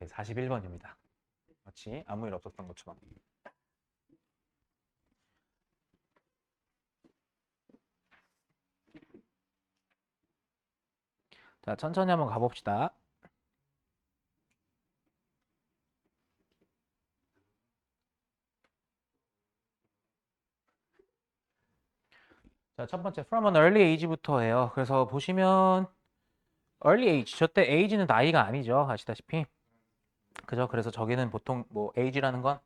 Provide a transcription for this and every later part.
41번입니다. 마치 아무 일 없었던 것처럼. 자, 천천히 한번 가봅시다. 자, 첫 번째 from an early age부터 해요. 그래서 보시면 early age, 저때 age는 나이가 아니죠. 아시다시피. 그죠? 그래서 저기는 보통 뭐 age라는 건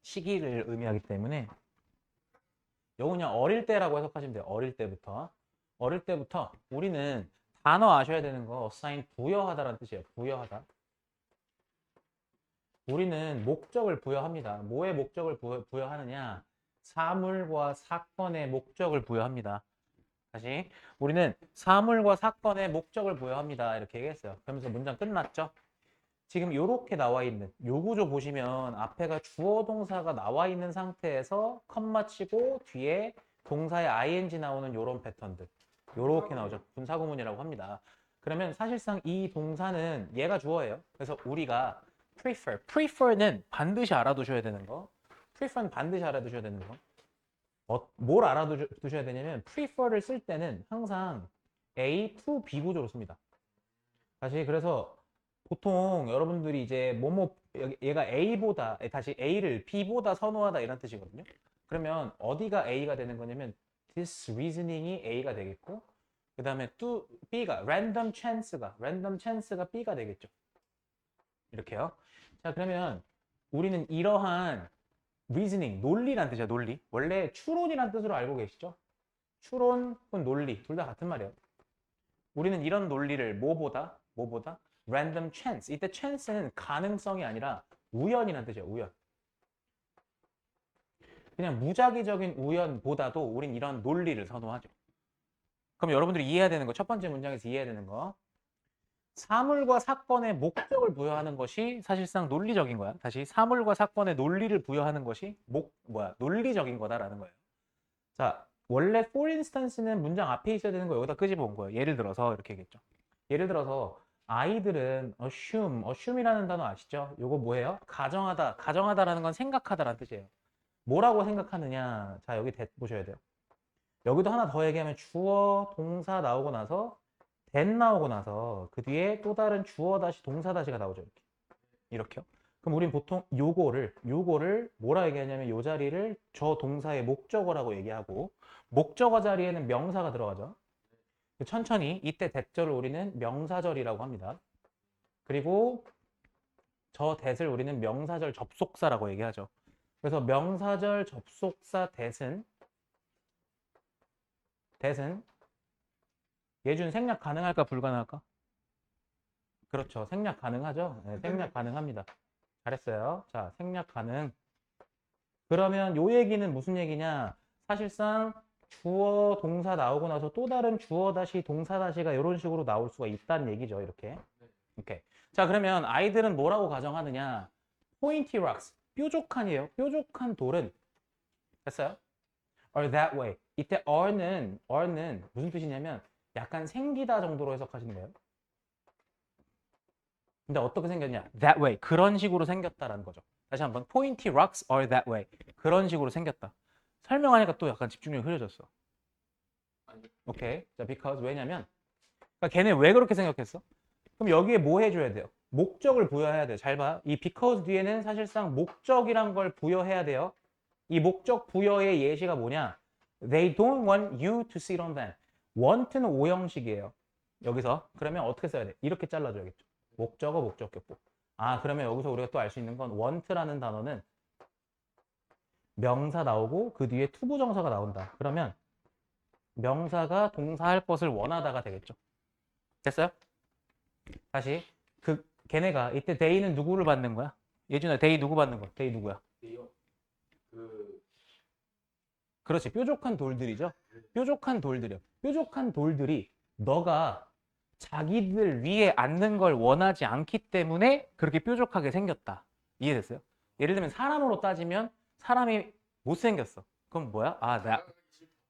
시기를 의미하기 때문에 요거 그냥 어릴 때라고 해석하시면 돼요. 어릴 때부터. 어릴 때부터 우리는 단어 아셔야 되는 거 assign 부여하다라는 뜻이에요. 부여하다. 우리는 목적을 부여합니다. 뭐의 목적을 부여하느냐? 사물과 사건의 목적을 부여합니다. 다시 우리는 사물과 사건의 목적을 부여합니다. 이렇게 얘기했어요. 그러면서 문장 끝났죠? 지금 이렇게 나와 있는 요 구조 보시면 앞에가 주어 동사가 나와 있는 상태에서 컴마 치고 뒤에 동사의 ing 나오는 요런 패턴들 요렇게 나오죠. 분사구문이라고 합니다. 그러면 사실상 이 동사는 얘가 주어예요. 그래서 우리가 prefer는 반드시 알아두셔야 되는 거. prefer는 반드시 알아두셔야 되는 거. 뭘 알아두셔야 되냐면 prefer를 쓸 때는 항상 A to B 구조로 씁니다. 다시 그래서 보통 여러분들이 이제 뭐뭐 얘가 A보다 다시 A를 B보다 선호하다 이런 뜻이거든요. 그러면 어디가 A가 되는 거냐면 this reasoning이 A가 되겠고 그 다음에 to B가 random chance가 B가 되겠죠. 이렇게요. 자 그러면 우리는 이러한 reasoning, 논리란 뜻이야, 논리. 원래 추론이란 뜻으로 알고 계시죠? 추론 혹은 논리, 둘 다 같은 말이에요. 우리는 이런 논리를 뭐보다? random chance. 이때 chance는 가능성이 아니라 우연이란 뜻이에요, 우연. 그냥 무작위적인 우연보다도 우린 이런 논리를 선호하죠. 그럼 여러분들이 이해해야 되는 거, 첫 번째 문장에서 이해해야 되는 거. 사물과 사건의 목적을 부여하는 것이 사실상 논리적인 거야. 다시 사물과 사건의 논리를 부여하는 것이 논리적인 거다라는 거예요. 자, 원래 for instance는 문장 앞에 있어야 되는 거 여기다 끄집어 온 거예요. 예를 들어서 이렇게 얘기했죠. 예를 들어서 아이들은 assume이라는 단어 아시죠? 요거 뭐예요? 가정하다라는 건 생각하다라는 뜻이에요. 뭐라고 생각하느냐? 자, 여기 보셔야 돼요. 여기도 하나 더 얘기하면 주어, 동사 나오고 나서 that 나오고 나서 그 뒤에 또 다른 주어 다시 동사 다시가 나오죠. 이렇게요. 그럼 우린 보통 요거를 뭐라 얘기하냐면 요 자리를 저 동사의 목적어라고 얘기하고 목적어 자리에는 명사가 들어가죠. 천천히 이때 that절을 우리는 명사절이라고 합니다. 그리고 저 that을 우리는 명사절 접속사라고 얘기하죠. 그래서 명사절 접속사 that은 예준 생략 가능할까 불가능할까? 그렇죠. 생략 가능하죠. 네, 생략 가능합니다. 잘했어요. 자, 생략 가능. 그러면 요 얘기는 무슨 얘기냐? 사실상 주어 동사 나오고 나서 또 다른 주어 다시 동사 다시가 이런 식으로 나올 수가 있다는 얘기죠. 이렇게. 오케이. 자, 그러면 아이들은 뭐라고 가정하느냐? pointy rocks. 뾰족한이에요. 뾰족한 돌은 됐어요? or that way. 이때 or는 무슨 뜻이냐면 약간 생기다 정도로 해석하시는 거예요. 근데 어떻게 생겼냐? That way. 그런 식으로 생겼다라는 거죠. 다시 한번. Pointy rocks are that way. 그런 식으로 생겼다. 설명하니까 또 약간 집중력이 흐려졌어. 오케이. 자, because 왜냐면 그러니까 걔네 왜 그렇게 생각했어? 그럼 여기에 뭐 해줘야 돼요? 목적을 부여해야 돼요. 잘 봐. 이 because 뒤에는 사실상 목적이란 걸 부여해야 돼요. 이 목적 부여의 예시가 뭐냐? They don't want you to sit on them. want는 오형식이에요. 여기서. 그러면 어떻게 써야 돼? 이렇게 잘라줘야겠죠. 목적어, 목적격보. 아, 그러면 여기서 우리가 또 알 수 있는 건 want라는 단어는 명사 나오고 그 뒤에 투부정사가 나온다. 그러면 명사가 동사할 것을 원하다가 되겠죠. 됐어요? 다시. 걔네가 이때 they는 누구를 받는 거야? 예준아, they 누구 받는 거야? they 누구야? 그렇지. 뾰족한 돌들이죠. 뾰족한 돌들이요. 뾰족한 돌들이 너가 자기들 위에 앉는 걸 원하지 않기 때문에 그렇게 뾰족하게 생겼다. 이해됐어요? 예를 들면 사람으로 따지면 사람이 못생겼어. 그럼 뭐야? 아,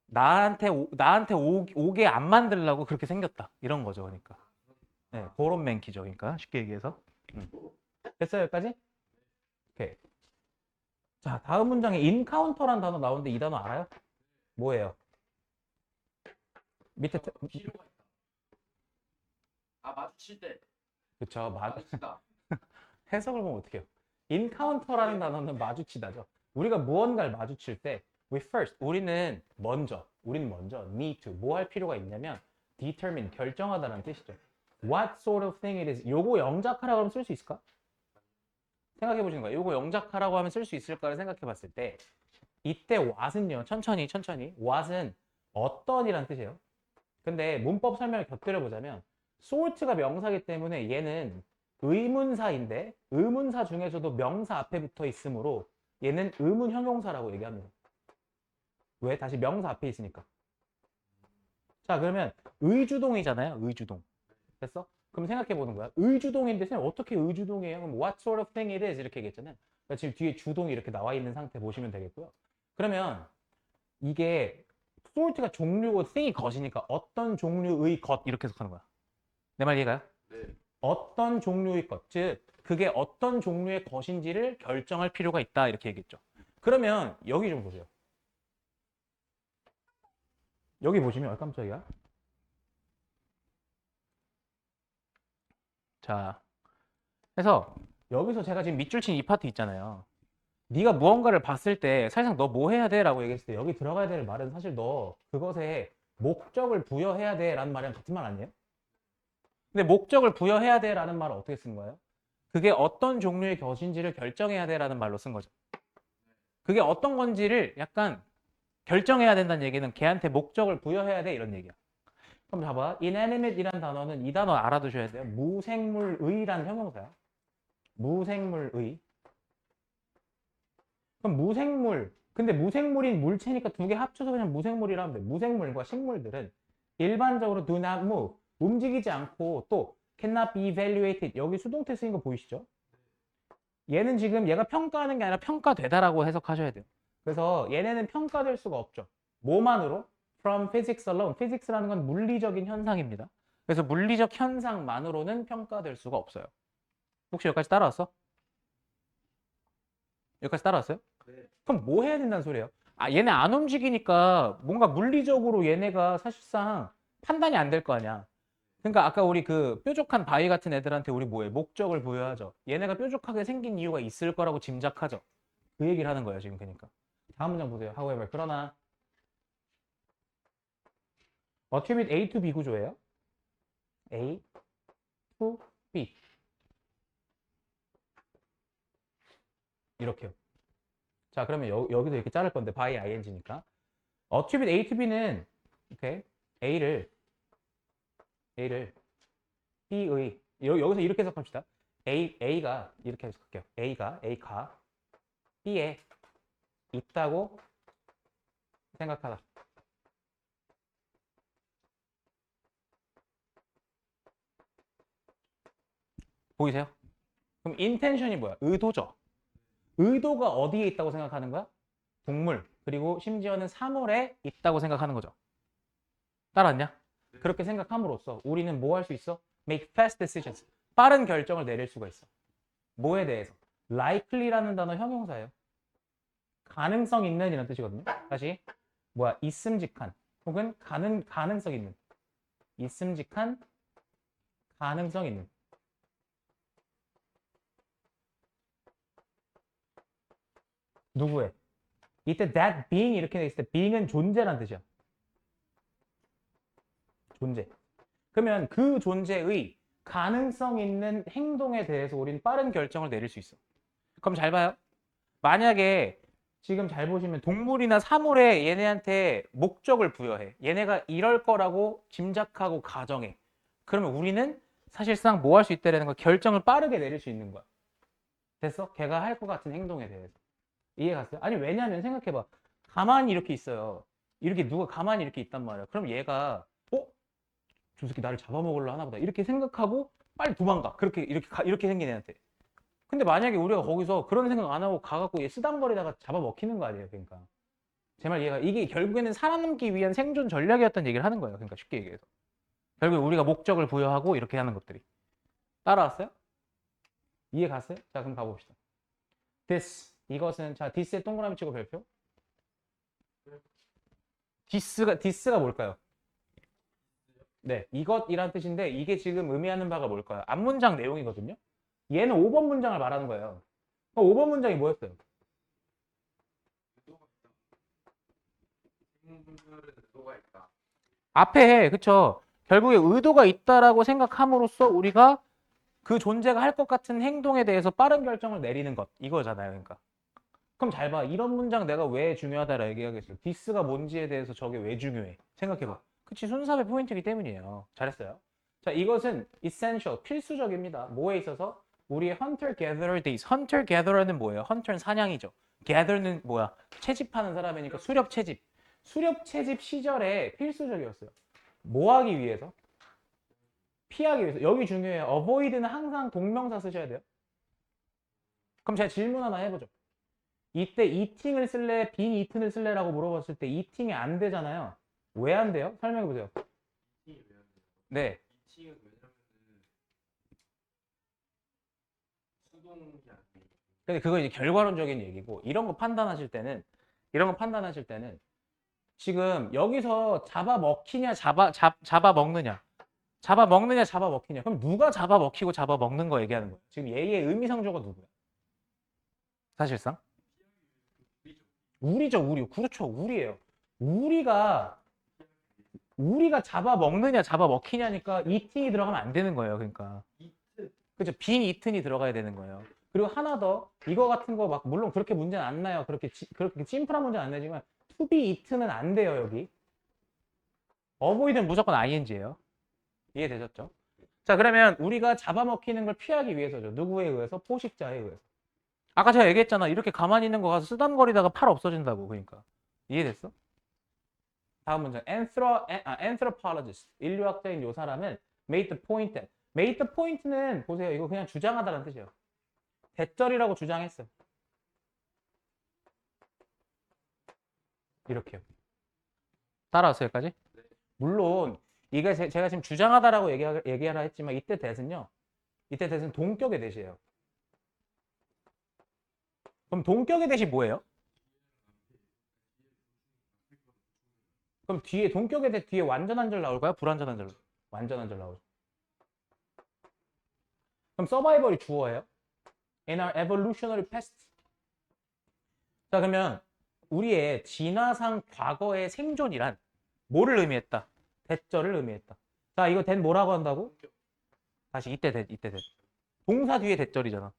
나한테 오게 안 만들려고 그렇게 생겼다. 이런 거죠. 그러니까. 네, 그런 맹키죠. 그러니까 쉽게 얘기해서. 됐어요, 여기까지? 오케이. 자, 다음 문장에 인카운터란 단어 나오는데 이 단어 알아요? 뭐예요? 밑에 필요가 있다. 아, 마주칠 때. 그쵸, 마주치다. 해석을 보면 어떻게 해요? 인카운터라는 단어는 마주치다죠. 우리가 무언가를 마주칠 때 우리는 먼저 need to 뭐 할 필요가 있냐면 determine 결정하다라는 뜻이죠. What sort of thing it is? 요거 영작하라고 하면 쓸 수 있을까? 생각해 보시는 거예요. 요거 영작하라고 하면 쓸 수 있을까를 생각해 봤을 때 이때 what은요. 천천히 what은 어떤이란 뜻이에요. 근데 문법 설명을 곁들여 보자면 sort가 명사이기 때문에 얘는 의문사인데 의문사 중에서도 명사 앞에 붙어 있으므로 얘는 의문 형용사라고 얘기합니다. 왜? 다시 명사 앞에 있으니까. 자, 그러면 의주동이잖아요. 의주동. 됐어? 그럼 생각해 보는 거야. 의주동인데 어떻게 의주동이에요? 그럼 what sort of thing it is 이렇게 얘기했잖아요. 그러니까 지금 뒤에 주동이 이렇게 나와 있는 상태 보시면 되겠고요. 그러면 이게 sort가 종류고 thing이 것이니까 어떤 종류의 것 이렇게 해석하는 거야. 내 말 이해가요? 네. 어떤 종류의 것, 즉 그게 어떤 종류의 것인지를 결정할 필요가 있다 이렇게 얘기했죠. 그러면 여기 좀 보세요. 여기 보시면 깜짝이야. 자, 그래서 여기서 제가 지금 밑줄 친 이 파트 있잖아요. 네가 무언가를 봤을 때 사실상 너 뭐 해야 돼? 라고 얘기했을 때 여기 들어가야 될 말은 사실 너 그것에 목적을 부여해야 돼 라는 말이랑 같은 말 아니에요? 근데 목적을 부여해야 돼 라는 말은 어떻게 쓴 거예요? 그게 어떤 종류의 것인지를 결정해야 돼 라는 말로 쓴 거죠. 그게 어떤 건지를 약간 결정해야 된다는 얘기는 걔한테 목적을 부여해야 돼 이런 얘기야. 그럼 봐봐. inanimate이란 단어는 이 단어 알아두셔야 돼요. 무생물의란 형용사야. 무생물의. 그럼 무생물. 근데 무생물인 물체니까 두 개 합쳐서 그냥 무생물이라 하면 돼. 무생물과 식물들은 일반적으로 do not move. 움직이지 않고 또 cannot be evaluated. 여기 수동태 쓰인 거 보이시죠? 얘는 지금 얘가 평가하는 게 아니라 평가되다라고 해석하셔야 돼요. 그래서 얘네는 평가될 수가 없죠. 뭐만으로? From physics alone. physics라는 건 물리적인 현상입니다. 그래서 물리적 현상만으로는 평가될 수가 없어요. 혹시 여기까지 따라왔어? 여기까지 따라왔어요? 네. 그럼 뭐 해야 된다는 소리예요? 아, 얘네 안 움직이니까 뭔가 물리적으로 얘네가 사실상 판단이 안 될 거 아니야. 그러니까 아까 우리 그 뾰족한 바위 같은 애들한테 우리 뭐해? 목적을 부여하죠. 얘네가 뾰족하게 생긴 이유가 있을 거라고 짐작하죠. 그 얘기를 하는 거예요, 지금 그러니까. 다음 문장 보세요. However, 그러나 attribute A to B 구조예요. A to B. 이렇게요. 자, 그러면 여기서 이렇게 자를 건데 by ing니까 attribute A to B는 오케이. A를 B의 여기서 이렇게 해석합시다. A가 이렇게 해석할게요. A가 B에 있다고 생각하다. 보이세요? 그럼 intention이 뭐야? 의도죠. 의도가 어디에 있다고 생각하는 거야? 동물, 그리고 심지어는 사물에 있다고 생각하는 거죠. 따라왔냐? 그렇게 생각함으로써 우리는 뭐 할 수 있어? Make fast decisions. 빠른 결정을 내릴 수가 있어. 뭐에 대해서? likely라는 단어 형용사예요. 가능성 있는 이런 뜻이거든요. 다시 뭐야? 있음직한 혹은 가능성 있는. 있음직한 가능성 있는. 누구의? 이때 that being 이렇게 돼 있을 때 being은 존재란 뜻이야. 존재. 그러면 그 존재의 가능성 있는 행동에 대해서 우리는 빠른 결정을 내릴 수 있어. 그럼 잘 봐요. 만약에 지금 잘 보시면 동물이나 사물에 얘네한테 목적을 부여해. 얘네가 이럴 거라고 짐작하고 가정해. 그러면 우리는 사실상 뭐 할 수 있다라는 거 결정을 빠르게 내릴 수 있는 거야. 됐어? 걔가 할 것 같은 행동에 대해서. 이해 갔어요? 아니 왜냐면 생각해봐. 가만히 이렇게 있어요. 이렇게 누가 가만히 이렇게 있단 말이야. 그럼 얘가 저 새끼 나를 잡아먹으려 하나 보다. 이렇게 생각하고 빨리 도망가. 이렇게 생긴 애한테. 근데 만약에 우리가 거기서 그런 생각 안 하고 가갖고 얘 쓰담거리다가 잡아먹히는 거 아니에요. 그러니까. 제 말 이해가. 이게 결국에는 살아남기 위한 생존 전략이었다는 얘기를 하는 거예요. 그러니까 쉽게 얘기해서. 결국에 우리가 목적을 부여하고 이렇게 하는 것들이. 따라왔어요? 이해 갔어요? 자, 그럼 가봅시다. this 이것은 자 this에 동그라미 치고 별표. this가 뭘까요? 네, 이것이란 뜻인데 이게 지금 의미하는 바가 뭘까요? 앞문장 내용이거든요. 얘는 5번 문장을 말하는 거예요. 5번 문장이 뭐였어요? 생물은 의도가 있다. 앞에 그쵸? 결국에 의도가 있다라고 생각함으로써 우리가 그 존재가 할 것 같은 행동에 대해서 빠른 결정을 내리는 것 이거잖아요. 그러니까 그럼 잘 봐. 이런 문장 내가 왜 중요하다라 얘기하겠어요. 디스가 뭔지에 대해서 저게 왜 중요해? 생각해봐. 그치, 순수합의 포인트이기 때문이에요. 잘했어요. 자, 이것은 essential, 필수적입니다. 뭐에 있어서? 우리의 hunter-gatherer days. hunter-gatherer는 뭐예요? hunter는 사냥이죠. gather는 뭐야? 채집하는 사람이니까 수렵 채집. 수렵 채집 시절에 필수적이었어요. 뭐 하기 위해서? 피하기 위해서. 여기 중요해요. avoid는 항상 동명사 쓰셔야 돼요. 그럼 제가 질문 하나 해보죠. 이때 eating을 쓸래, being eaten을 쓸래라고 물어봤을 때 eating이 안 되잖아요. 왜 안 돼요? 설명해 보세요. 이팅이 왜 안 돼요? 네. 이팅은 왜냐면은 수동이 안 돼. 근데 그거 이제 결과론적인 얘기고 이런 거 판단하실 때는 지금 여기서 잡아먹히냐 잡아먹느냐 잡아먹느냐 그럼 누가 잡아먹히고 잡아먹는 거 얘기하는 거예요. 지금 얘의 의미상조가 누구야? 사실상 우리죠. 우리. 그렇죠. 우리예요. 우리가 잡아먹느냐 잡아먹히냐니까 eating이 들어가면 안 되는 거예요. 그러니까 이트 그죠. being eaten이 들어가야 되는 거예요. 그리고 하나 더 이거 같은 거 막 물론 그렇게 문제는 안 나요. 그렇게 심플한 문제는 안 나지만 to be eaten은 안 돼요. 여기 avoid는 무조건 ing예요. 이해되셨죠? 자, 그러면 우리가 잡아먹히는 걸 피하기 위해서죠. 누구에 의해서? 포식자에 의해서. 아까 제가 얘기했잖아. 이렇게 가만히 있는 거 가서 쓰담거리다가 팔 없어진다고. 그러니까 이해됐어? 다음 문장. anthropologist. 인류학자인 요 사람은 made the point that. made the point는 보세요. 이거 그냥 주장하다는 뜻이에요. 대절이라고 주장했어요. 이렇게요. 따라왔어요, 여기까지? 물론 이게 제가 지금 주장하다라고 얘기하라 했지만 이때 대신은 동격의 대시예요. 그럼 동격의 대시 뭐예요? 그럼 뒤에 동격의 대 뒤에 완전한 절 나올까요? 불완전한 절? 완전한 절 나오죠. 그럼 서바이벌이 주어예요? In our evolutionary past. 자, 그러면 우리의 진화상 과거의 생존이란 뭐를 의미했다? 대절을 의미했다. 자, 이거 된 뭐라고 한다고? 다시 이때 된. 동사 뒤에 대절이잖아.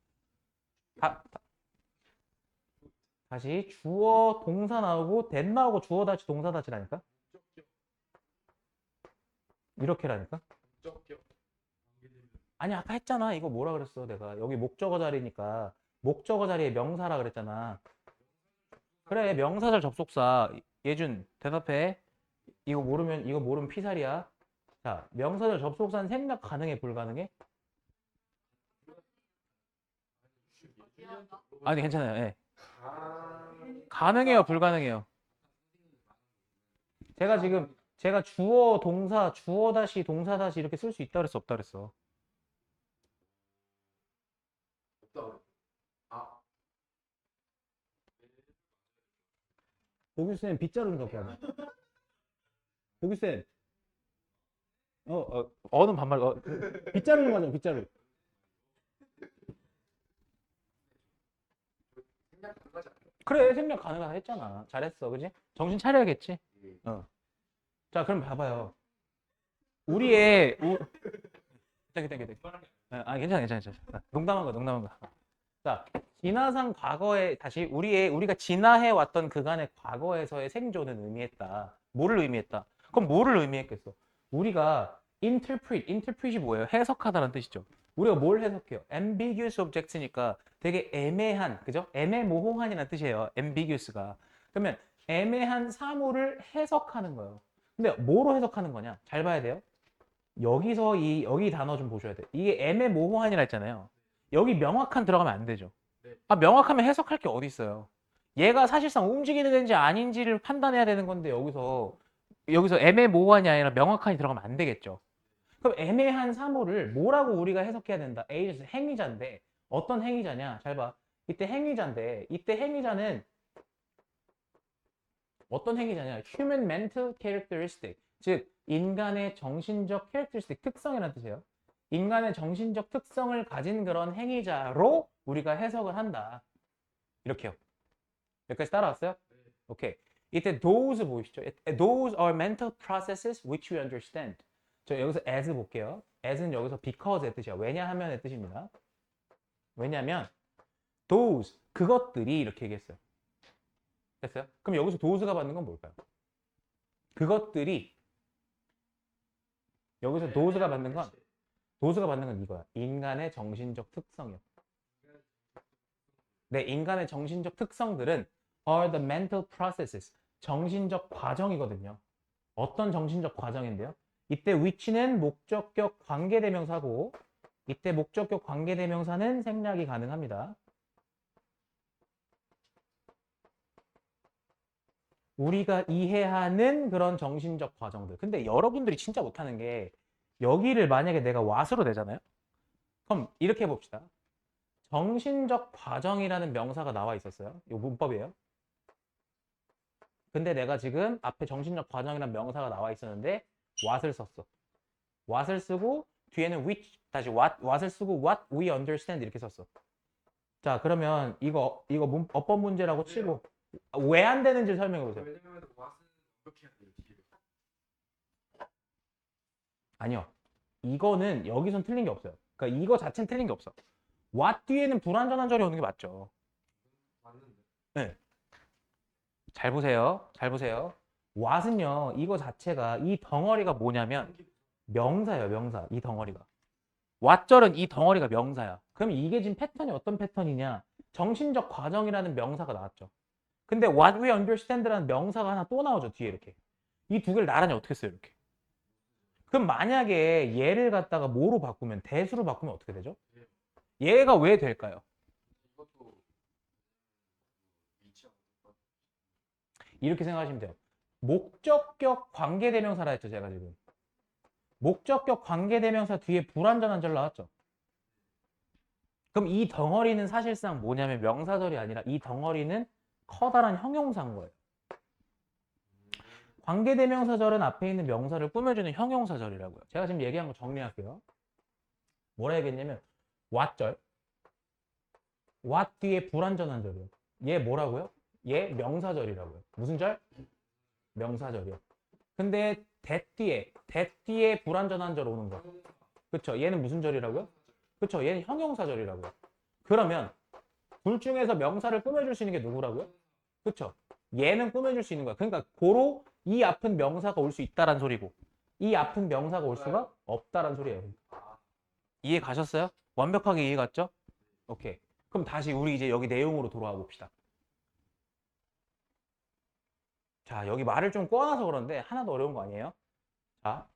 다시 주어 동사 나오고 된 나오고 주어 다시 동사 다시라니까? 이렇게라니까? 아니 아까 했잖아. 이거 뭐라 그랬어 내가. 여기 목적어 자리니까 목적어 자리에 명사라 그랬잖아. 그래, 명사절 접속사. 예준 대답해. 이거 모르면 피살이야. 자, 명사절 접속사는 생략 가능해 불가능해? 아니 괜찮아요. 예. 가능해요 불가능해요? 제가 주어 동사 주어 다시 동사 다시 이렇게 쓸 수 있다 그랬어 없다 그랬어? 없다. 아, 도규쌤 빗자루는 적게 하네. 도규쌤 어는 반말 빗자루는 거죠 빗자루. 생략 가능하지 않아요? 그래 생략 가능하다 했잖아. 잘했어 그지? 정신 차려야겠지. 예. 자 그럼 봐봐요. 우리의 땡. 아 괜찮아. 농담한 거. 자 진화상 과거에 다시 우리가 진화해 왔던 그간의 과거에서의 생존은 의미했다. 뭐를 의미했다? 그럼 뭐를 의미했겠어? 우리가 interpret이 뭐예요? 해석하다는 뜻이죠. 우리가 뭘 해석해요? ambiguous object니까 되게 애매한, 그죠? 애매모호한이라는 뜻이에요. ambiguous가. 그러면 애매한 사물을 해석하는 거예요. 근데 뭐로 해석하는 거냐? 잘 봐야 돼요. 여기서 여기 단어 좀 보셔야 돼. 이게 애매모호한이라 했잖아요. 여기 명확한 들어가면 안 되죠. 아, 명확하면 해석할 게 어디 있어요. 얘가 사실상 움직이는 애인지 아닌지를 판단해야 되는 건데 여기서 애매모호한이 아니라 명확한이 들어가면 안 되겠죠. 그럼 애매한 사물을 뭐라고 우리가 해석해야 된다? A 행위자인데 어떤 행위자냐? 잘 봐. 이때 행위자인데 이때 행위자는 어떤 행위자냐? Human mental characteristic. 즉 인간의 정신적 characteristic 특성이라는 뜻이에요. 인간의 정신적 특성을 가진 그런 행위자로 우리가 해석을 한다. 이렇게요. 여기까지 따라왔어요? 오케이. 이때 those 보이시죠? Those are mental processes which we understand. 저 여기서 as 볼게요. as는 여기서 because의 뜻이야. 왜냐하면의 뜻입니다. 왜냐하면 those 그것들이 이렇게 얘기했어요. 됐어요? 그럼 여기서 those가 받는 건 뭘까요? 그것들이 여기서 those가 받는 건 이거야. 인간의 정신적 특성이요. 네, 인간의 정신적 특성들은 are the mental processes. 정신적 과정이거든요. 어떤 정신적 과정인데요? 이때 which는 목적격 관계대명사고 이때 목적격 관계대명사는 생략이 가능합니다. 우리가 이해하는 그런 정신적 과정들. 근데 여러분들이 진짜 못하는 게 여기를 만약에 내가 what으로 내잖아요? 그럼 이렇게 해봅시다. 정신적 과정이라는 명사가 나와 있었어요. 이거 문법이에요. 근데 내가 지금 앞에 정신적 과정이라는 명사가 나와 있었는데 what을 썼어. what을 쓰고 뒤에는 which 다시 what을 쓰고 what we understand 이렇게 썼어. 자, 그러면 이거 어법 문제라고 치고 왜 안 되는지 설명해 보세요. 왜냐면 왓은 이렇게 해야 돼요. 뒤로. 아니요. 이거는 여기선 틀린 게 없어요. 그러니까 이거 자체는 틀린 게 없어. what 뒤에는 불완전한 절이 오는 게 맞죠. 맞는데. 네. 잘 보세요. 잘 보세요. what은요. 이거 자체가 이 덩어리가 뭐냐면 명사예요. 명사. 이 덩어리가. what절은 이 덩어리가 명사야. 그럼 이게 지금 패턴이 어떤 패턴이냐? 정신적 과정이라는 명사가 나왔죠. 근데 what we understand라는 명사가 하나 또 나오죠. 뒤에 이렇게. 이 두 개를 나란히 어떻게 써요? 이렇게. 그럼 만약에 얘를 갖다가 뭐로 바꾸면 대수로 바꾸면 어떻게 되죠? 얘가 왜 될까요? 이것도 위치하고 이렇게 생각하시면 돼요. 목적격 관계대명사라 했죠. 제가 지금. 목적격 관계대명사 뒤에 불완전한 절 나왔죠. 그럼 이 덩어리는 사실상 뭐냐면 명사절이 아니라 이 덩어리는 커다란 형용사인 거예요. 관계대명사절은 앞에 있는 명사를 꾸며주는 형용사절이라고요. 제가 지금 얘기한 거 정리할게요. 뭐라 얘기했냐면 what절, what 뒤에 불완전한 절이요. 얘 뭐라고요? 얘 명사절이라고요. 무슨 절? 명사절이요. 근데 that 뒤에 불완전한 절 오는 거. 그쵸? 얘는 무슨 절이라고요? 그쵸? 얘는 형용사절이라고요. 그러면 둘 중에서 명사를 꾸며줄 수 있는 게 누구라고요? 그쵸? 얘는 꾸며줄 수 있는 거야. 그러니까 고로 이 앞은 명사가 올 수 있다란 소리고 이 앞은 명사가 올 수가 없다란 소리예요. 이해 가셨어요? 완벽하게 이해 갔죠? 오케이. 그럼 다시 우리 이제 여기 내용으로 돌아와 봅시다. 자, 여기 말을 좀 꺼놔서 그런데 하나도 어려운 거 아니에요? 자.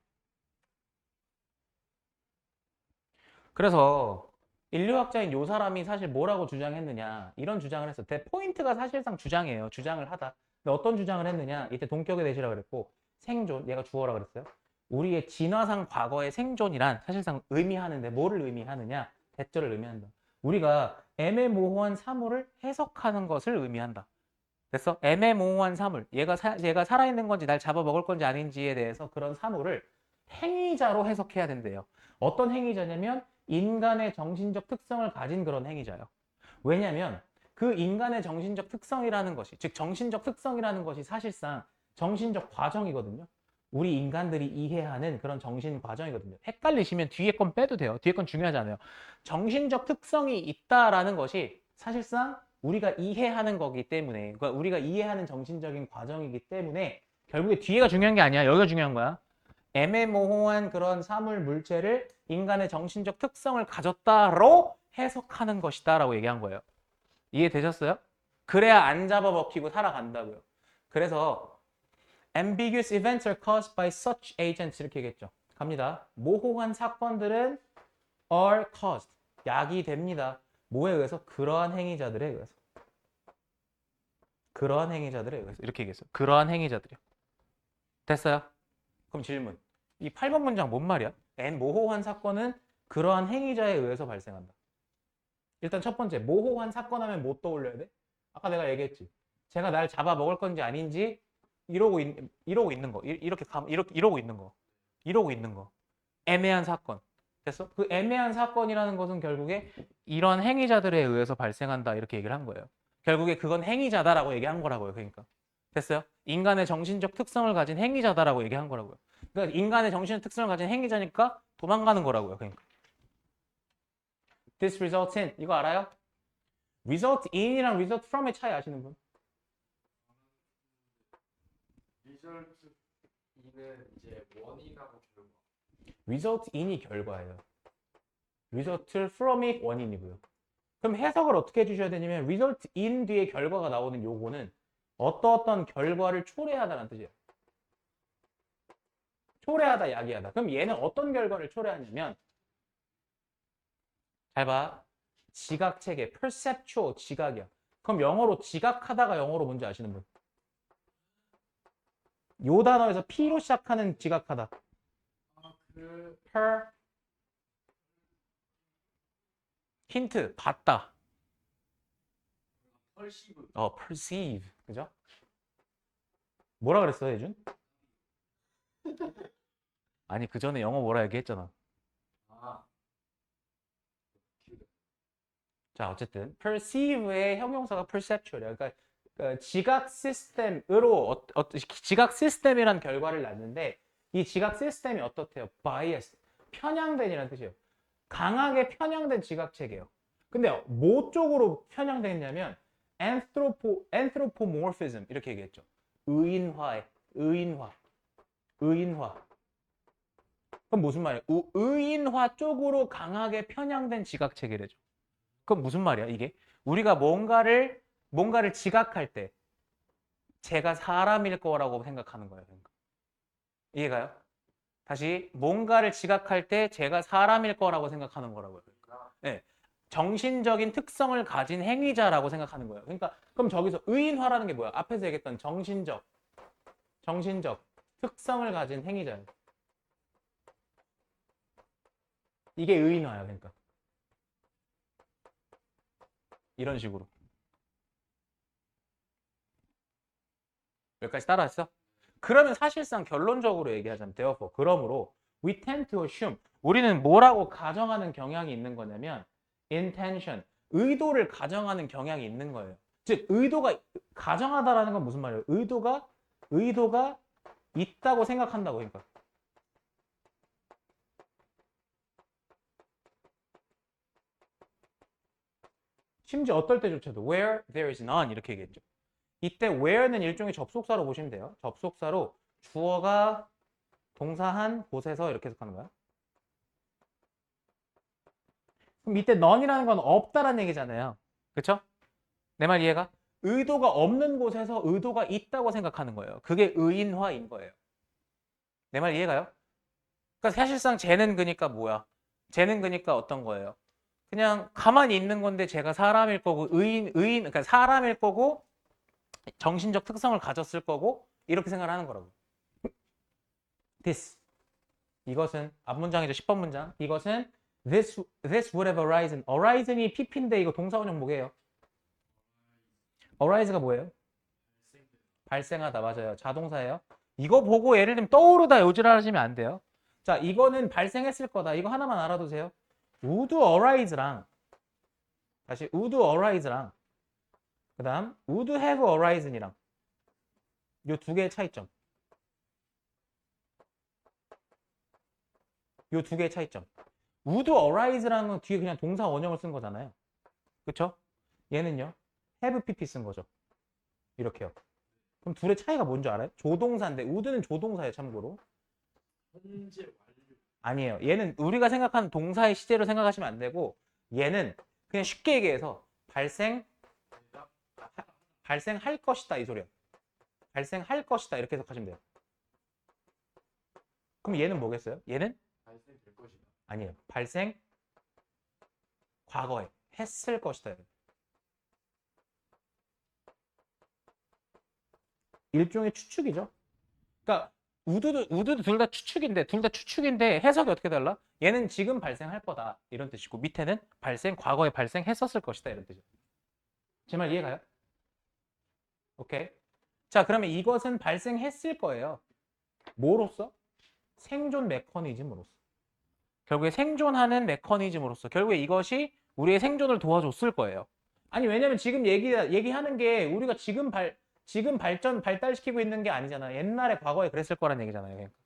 그래서 인류학자인 요 사람이 사실 뭐라고 주장했느냐 이런 주장을 했어. 포인트가 사실상 주장이에요. 주장을 하다. 근데 어떤 주장을 했느냐 이때 동격의 대시라 그랬고 생존 얘가 주어라 그랬어요. 우리의 진화상 과거의 생존이란 사실상 의미하는데 뭐를 의미하느냐 대절을 의미한다. 우리가 애매모호한 사물을 해석하는 것을 의미한다. 됐어? 애매모호한 사물 얘가 살아있는 건지 날 잡아먹을 건지 아닌지에 대해서 그런 사물을 행위자로 해석해야 된대요. 어떤 행위자냐면 인간의 정신적 특성을 가진 그런 행위자예요. 왜냐하면 그 인간의 정신적 특성이라는 것이, 즉 정신적 특성이라는 것이 사실상 정신적 과정이거든요. 우리 인간들이 이해하는 그런 정신 과정이거든요. 헷갈리시면 뒤에 건 빼도 돼요. 뒤에 건 중요하지 않아요. 정신적 특성이 있다라는 것이 사실상 우리가 이해하는 거기 때문에, 그러니까 우리가 이해하는 정신적인 과정이기 때문에 결국에 뒤에가 중요한 게 아니야. 여기가 중요한 거야. 애매모호한 그런 사물 물체를 인간의 정신적 특성을 가졌다로 해석하는 것이다 라고 얘기한 거예요. 이해되셨어요? 그래야 안 잡아먹히고 살아간다고요. 그래서 ambiguous events are caused by such agents 이렇게 얘기했죠. 갑니다. 모호한 사건들은 are caused 야기됩니다. 뭐에 의해서? 그러한 행위자들에 의해서. 그러한 행위자들에 의해서 이렇게 얘기했어요. 그러한 행위자들이요. 됐어요? 그럼 질문. 이 8번 문장 뭔 말이야? 모호한 사건은 그러한 행위자에 의해서 발생한다. 일단 첫 번째, 모호한 사건 하면 뭐 떠올려야 돼? 아까 내가 얘기했지. 제가 날 잡아 먹을 건지 아닌지 이러고 있는 거. 이러고 있는 거. 이러고 있는 거. 애매한 사건. 됐어? 그 애매한 사건이라는 것은 결국에 이런 행위자들에 의해서 발생한다. 이렇게 얘기를 한 거예요. 결국에 그건 행위자다라고 얘기한 거라고요. 그러니까. 됐어요? 인간의 정신적 특성을 가진 행위자다라고 얘기한 거라고요. 그러니까 인간의 정신적 특성을 가진 행위자니까 도망가는 거라고요. 그러니까. This results in. 이거 알아요? result in이랑 result from의 차이 아시는 분? 리절트 이는 이제 원인하고 결과. result in이 결과예요. result from이 원인이고요. 그럼 해석을 어떻게 해주셔야 되냐면 result in 뒤에 결과가 나오는 요거는 어떤 결과를 초래하다는 뜻이에요. 초래하다, 야기하다. 그럼 얘는 어떤 결과를 초래하냐면 잘 봐. 지각체계, perceptual 지각이야. 그럼 영어로 지각하다가 영어로 뭔지 아시는 분? 요 단어에서 P로 시작하는 지각하다. per 힌트 봤다. 펄시브. perceive. 그죠? 뭐라 그랬어, 예준? 아니, 그 전에 영어 뭐라 얘기했잖아. 아. 자, 어쨌든 perceive의 형용사가 perceptual이야. 그러니까 지각 시스템으로 지각 시스템이란 결과를 낳는데 이 지각 시스템이 어떻대요? bias, 편향된이라는 뜻이에요. 강하게 편향된 지각 체계예요. 근데 뭐 쪽으로 편향돼 있냐면 anthropomorphism 이렇게 얘기했죠. 의인화. 그럼 무슨 말이야? 의인화 쪽으로 강하게 편향된 지각 체계래죠. 그럼 무슨 말이야, 이게? 우리가 뭔가를 지각할 때 제가 사람일 거라고 생각하는 거예요. 그러니까. 이해가요? 다시 뭔가를 지각할 때 제가 사람일 거라고 생각하는 거라고요. 그러니까. 네. 정신적인 특성을 가진 행위자라고 생각하는 거예요. 그러니까 그럼 저기서 의인화라는 게 뭐야? 앞에서 얘기했던 정신적 특성을 가진 행위자예요. 이게 의인화야, 그러니까. 이런 식으로. 여기까지 따라했어? 그러면 사실상 결론적으로 얘기하자면 therefore, 그러므로 we tend to assume 우리는 뭐라고 가정하는 경향이 있는 거냐면 intention, 의도를 가정하는 경향이 있는 거예요. 즉 의도가 가정하다라는 건 무슨 말이에요? 의도가 있다고 생각한다고. 그러니까 심지어 어떨 때조차도 where there is none 이렇게 얘기했죠. 이때 where는 일종의 접속사로 보시면 돼요. 접속사로 주어가 동사한 곳에서 이렇게 해석하는 거야. 그럼 이때 none이라는 건 없다라는 얘기잖아요. 그쵸? 내 말 이해가? 의도가 없는 곳에서 의도가 있다고 생각하는 거예요. 그게 의인화인 거예요. 내 말 이해가요? 그러니까 사실상 쟤는 그니까 뭐야? 쟤는 그니까 어떤 거예요? 그냥 가만히 있는 건데 제가 사람일 거고 그러니까 사람일 거고 정신적 특성을 가졌을 거고 이렇게 생각을 하는 거라고. This 이것은 앞문장이죠. 10번 문장. 이것은 this would have arisen. arisen이 pp인데 이거 동사원형 뭐게요? arise가 뭐예요? 발생하다. 맞아요. 자동사예요. 이거 보고 예를 들면 떠오르다 요지랄 하시면 안 돼요. 자, 이거는 발생했을 거다. 이거 하나만 알아두세요. would arise랑 다시 would arise랑 그 다음 would have arisen이랑 요 두 개의 차이점. 요 두 개의 차이점. would arise라는 건 뒤에 그냥 동사 원형을 쓴 거잖아요. 그쵸? 얘는요. have pp 쓴 거죠. 이렇게요. 그럼 둘의 차이가 뭔지 알아요? 조동사인데 would는 조동사예요. 참고로. 현재 완료. 아니에요. 얘는 우리가 생각하는 동사의 시제로 생각하시면 안 되고 얘는 그냥 쉽게 얘기해서 발생할 것이다 이 소리야. 발생할 것이다 이렇게 해석하시면 돼요. 그럼 얘는 뭐겠어요? 얘는 발생될 것이다. 아니에요. 발생 과거에 했을 것이다. 일종의 추측이죠. 그러니까 우드도 둘 다 추측인데 해석이 어떻게 달라? 얘는 지금 발생할 거다 이런 뜻이고 밑에는 과거에 발생했었을 것이다 이런 뜻이죠. 제 말 이해가요? 오케이. 자, 그러면 이것은 발생했을 거예요. 뭐로써? 생존 메커니즘으로서. 결국에 생존하는 메커니즘으로서 결국에 이것이 우리의 생존을 도와줬을 거예요. 아니 왜냐면 지금 얘기하는 게 우리가 지금 발달시키고 있는 게 아니잖아. 옛날에 과거에 그랬을 거란 얘기잖아요. 그러니까.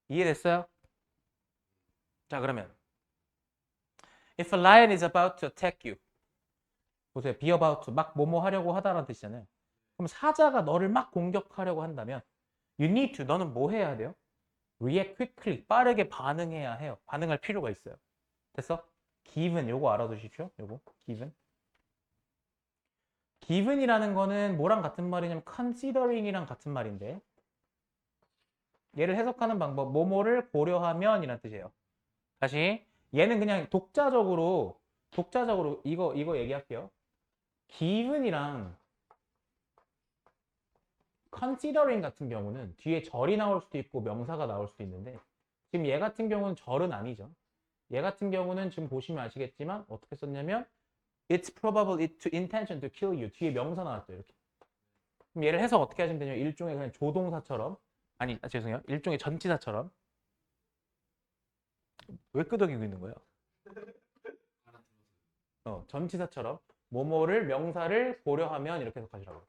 이해됐어요? 자, 그러면 If a lion is about to attack you. 보세요. be about to 막 뭐뭐 하려고 하다라는 뜻이잖아요. 그럼 사자가 너를 막 공격하려고 한다면 you need to 너는 뭐 해야 돼요? react quickly 빠르게 반응해야 해요. 반응할 필요가 있어요. 됐어? given 요거 알아두십시오. 요거 given. given이라는 거는 뭐랑 같은 말이냐면 considering이랑 같은 말인데 얘를 해석하는 방법 뭐뭐를 고려하면 이란 뜻이에요. 다시 얘는 그냥 독자적으로 이거 얘기할게요. given이랑 considering 같은 경우는 뒤에 절이 나올 수도 있고 명사가 나올 수도 있는데 지금 얘 같은 경우는 절은 아니죠. 얘 같은 경우는 지금 보시면 아시겠지만 어떻게 썼냐면 It's probable to intention to kill you. 뒤에 명사 나왔죠. 이렇게. 그럼 얘를 해석 어떻게 하시면 되냐면 일종의 그냥 조동사처럼 죄송해요. 일종의 전치사처럼 왜 끄덕이고 있는 거예요? 전치사처럼 뭐뭐를 명사를 고려하면 이렇게 해석하시라고.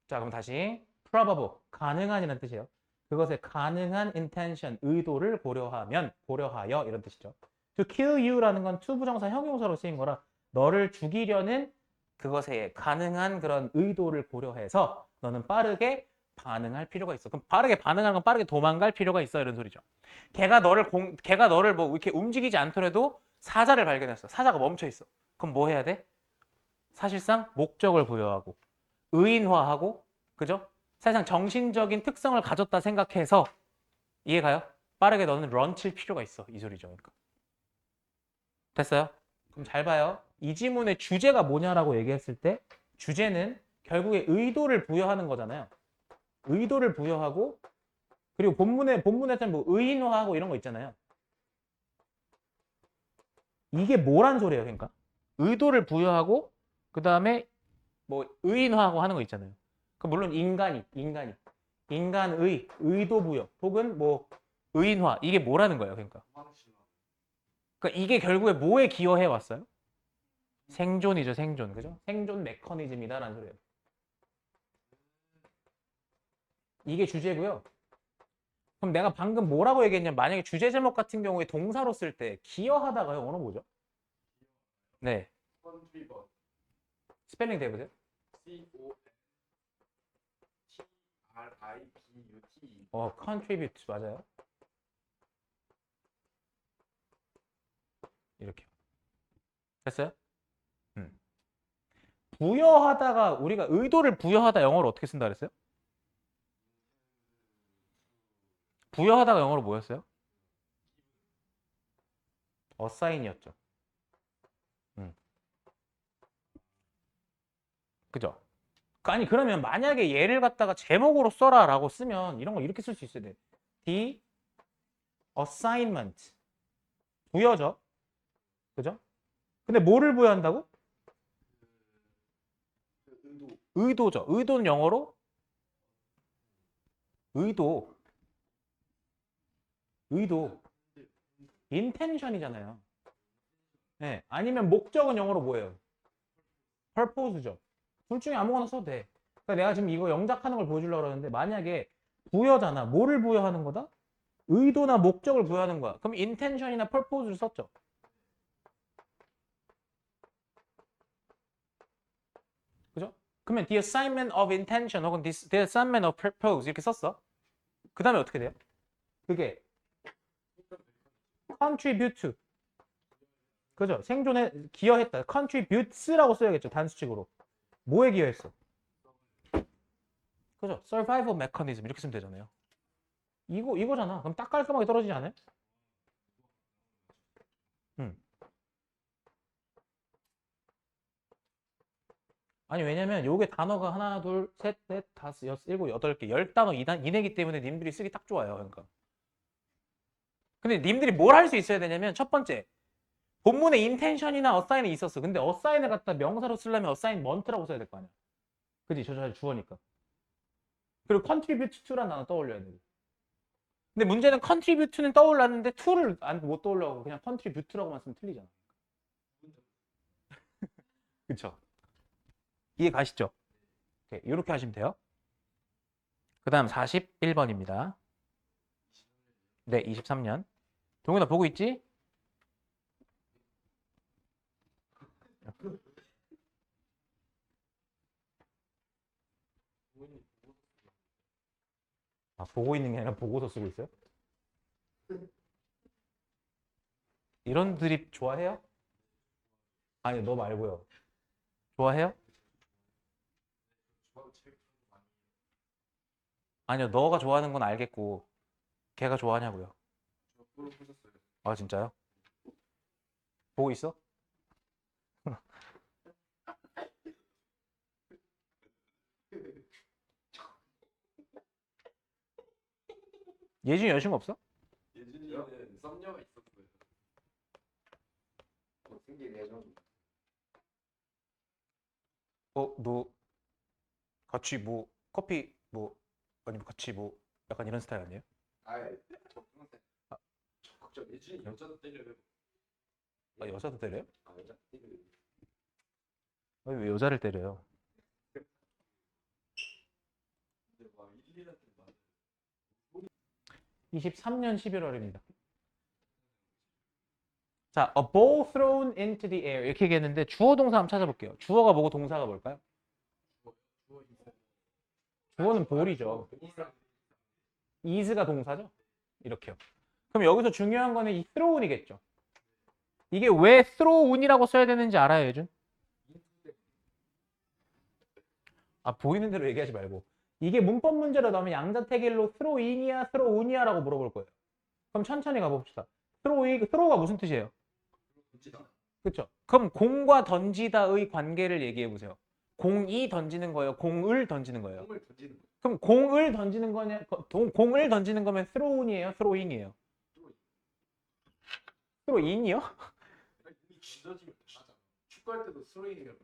자, 그럼 다시 probable 가능한이라는 뜻이에요. 그것의 가능한 intention 의도를 고려하여 이런 뜻이죠. To kill you라는 건 to 부정사 형용사로 쓰인 거라 너를 죽이려는 그것에 가능한 그런 의도를 고려해서 너는 빠르게 반응할 필요가 있어. 그럼 빠르게 반응하는 건 빠르게 도망갈 필요가 있어 이런 소리죠. 걔가 너를 뭐 이렇게 움직이지 않더라도 사자를 발견했어. 사자가 멈춰 있어. 그럼 뭐 해야 돼? 사실상 목적을 부여하고 의인화하고 그죠? 사실상 정신적인 특성을 가졌다 생각해서 이해가요? 빠르게 너는 런칠 필요가 있어 이 소리죠. 그러니까. 됐어요? 그럼 잘 봐요. 이 지문의 주제가 뭐냐라고 얘기했을 때 주제는 결국에 의도를 부여하는 거잖아요. 의도를 부여하고 그리고 본문에서는 뭐 의인화하고 이런 거 있잖아요. 이게 뭐란 소리예요, 그러니까? 의도를 부여하고 그 다음에 뭐 의인화하고 하는 거 있잖아요. 그 물론 인간의 의도 부여 혹은 뭐 의인화 이게 뭐라는 거예요, 그러니까? 그러니까 이게 결국에 뭐에 기여해 왔어요? 생존이죠, 생존. 그죠? 생존 메커니즘이다라는 소리예요. 이게 주제고요. 그럼 내가 방금 뭐라고 얘기했냐면 만약에 주제 제목 같은 경우에 동사로 쓸 때 기여하다가 영어로 뭐죠? 네. 컨트리버 스펠링 대보세요. CONTRIBUT contribute 맞아요. 이렇게. 됐어요? 부여하다가 우리가 의도를 부여하다 영어로 어떻게 쓴다 그랬어요? 부여하다가 영어로 뭐였어요? 어사인이었죠. 그죠? 아니 그러면 만약에 얘를 갖다가 제목으로 써라라고 쓰면 이런 거 이렇게 쓸 수 있어야 돼. The assignment 부여죠. 그죠? 근데 뭐를 부여한다고? 의도죠. 의도는 영어로 의도 intention이잖아요. 네. 아니면 목적은 영어로 뭐예요? purpose죠. 둘 중에 아무거나 써도 돼. 그러니까 내가 지금 이거 영작하는 걸 보여주려고 그러는데 만약에 부여잖아. 뭐를 부여하는 거다? 의도나 목적을 부여하는 거야. 그럼 intention이나 purpose를 썼죠. 그죠? 그러면 the assignment of intention 혹은 the assignment of purpose 이렇게 썼어. 그 다음에 어떻게 돼요? 그게 contribute to 그죠? 생존에 기여했다. contributes라고 써야겠죠. 단수식으로. 뭐에 기여했어? 그죠? survival mechanism 이렇게 쓰면 되잖아요. 이거잖아. 그럼 딱 깔끔하게 떨어지지 않아요? 아니 왜냐면 요게 단어가 하나, 둘, 셋, 넷, 다섯, 여섯, 일곱, 여덟 개, 10단어 이내기 때문에 님들이 쓰기 딱 좋아요. 그러니까. 근데 님들이 뭘 할 수 있어야 되냐면 첫 번째 본문에 인텐션이나 어사인이 있었어. 근데 어사인을 갖다 명사로 쓰려면 어사인먼트라고 써야 될 거 아니야. 그지? 저 주어니까. 그리고 contribute to라는 단어 떠올려야 돼. 근데 문제는 contribute는 떠올랐는데 to를 못 떠올려고 그냥 contribute라고만 쓰면 틀리잖아. 그쵸? 이해 가시죠? 이렇게 하시면 돼요. 그 다음 41번입니다. 네, 23년. 동현아 보고 있지? 아, 보고 있는 게 아니라 보고서 쓰고 있어요? 이런 드립 좋아해요? 아니, 너 말고요. 좋아해요? 아니요, 너가 좋아하는 건 알겠고, 걔가 좋아하냐고요. 아, 진짜요? 보고 있어? 예준이 여자친구 없어? 예준이는 썸녀가 있었어요. 생긴 예전. 너 같이 뭐 커피 뭐 아니면 같이 뭐 약간 이런 스타일 아니에요? 아예 저 평생 적극적 예준이 여자도 때려요. 아, 여자도 때려요? 아 여자 때려요. 아니, 왜 여자를 때려요? 근데 막 1, 2년 때 맞아요. 23년 11월입니다. 자, a ball thrown into the air 이렇게 얘기했는데 주어 동사 한번 찾아볼게요. 주어가 뭐고 동사가 뭘까요? 주어 있어요. 주어는 볼이죠. is가 동사죠? 이렇게요. 그럼 여기서 중요한 거는 이 throw이겠죠. 이게 왜 throw이라고 써야 되는지 알아요, 예준? 아, 보이는 대로 얘기하지 말고. 이게 문법 문제로 나오면 양자택일로 throwin이야, throwon이야라고 물어볼 거예요. 그럼 천천히 가봅시다. throw가 무슨 뜻이에요? 그렇죠? 그럼 공과 던지다의 관계를 얘기해 보세요. 공이 던지는 거예요? 공을 던지는 거예요? 공을 던지는 거. 그럼 공을 던지는 거냐? 공을 던지는 거면 throw인이에요? throwin이에요? throwin이요? 이미 쥐어지면 하잖아. 축구할 때도 스로잉이라고.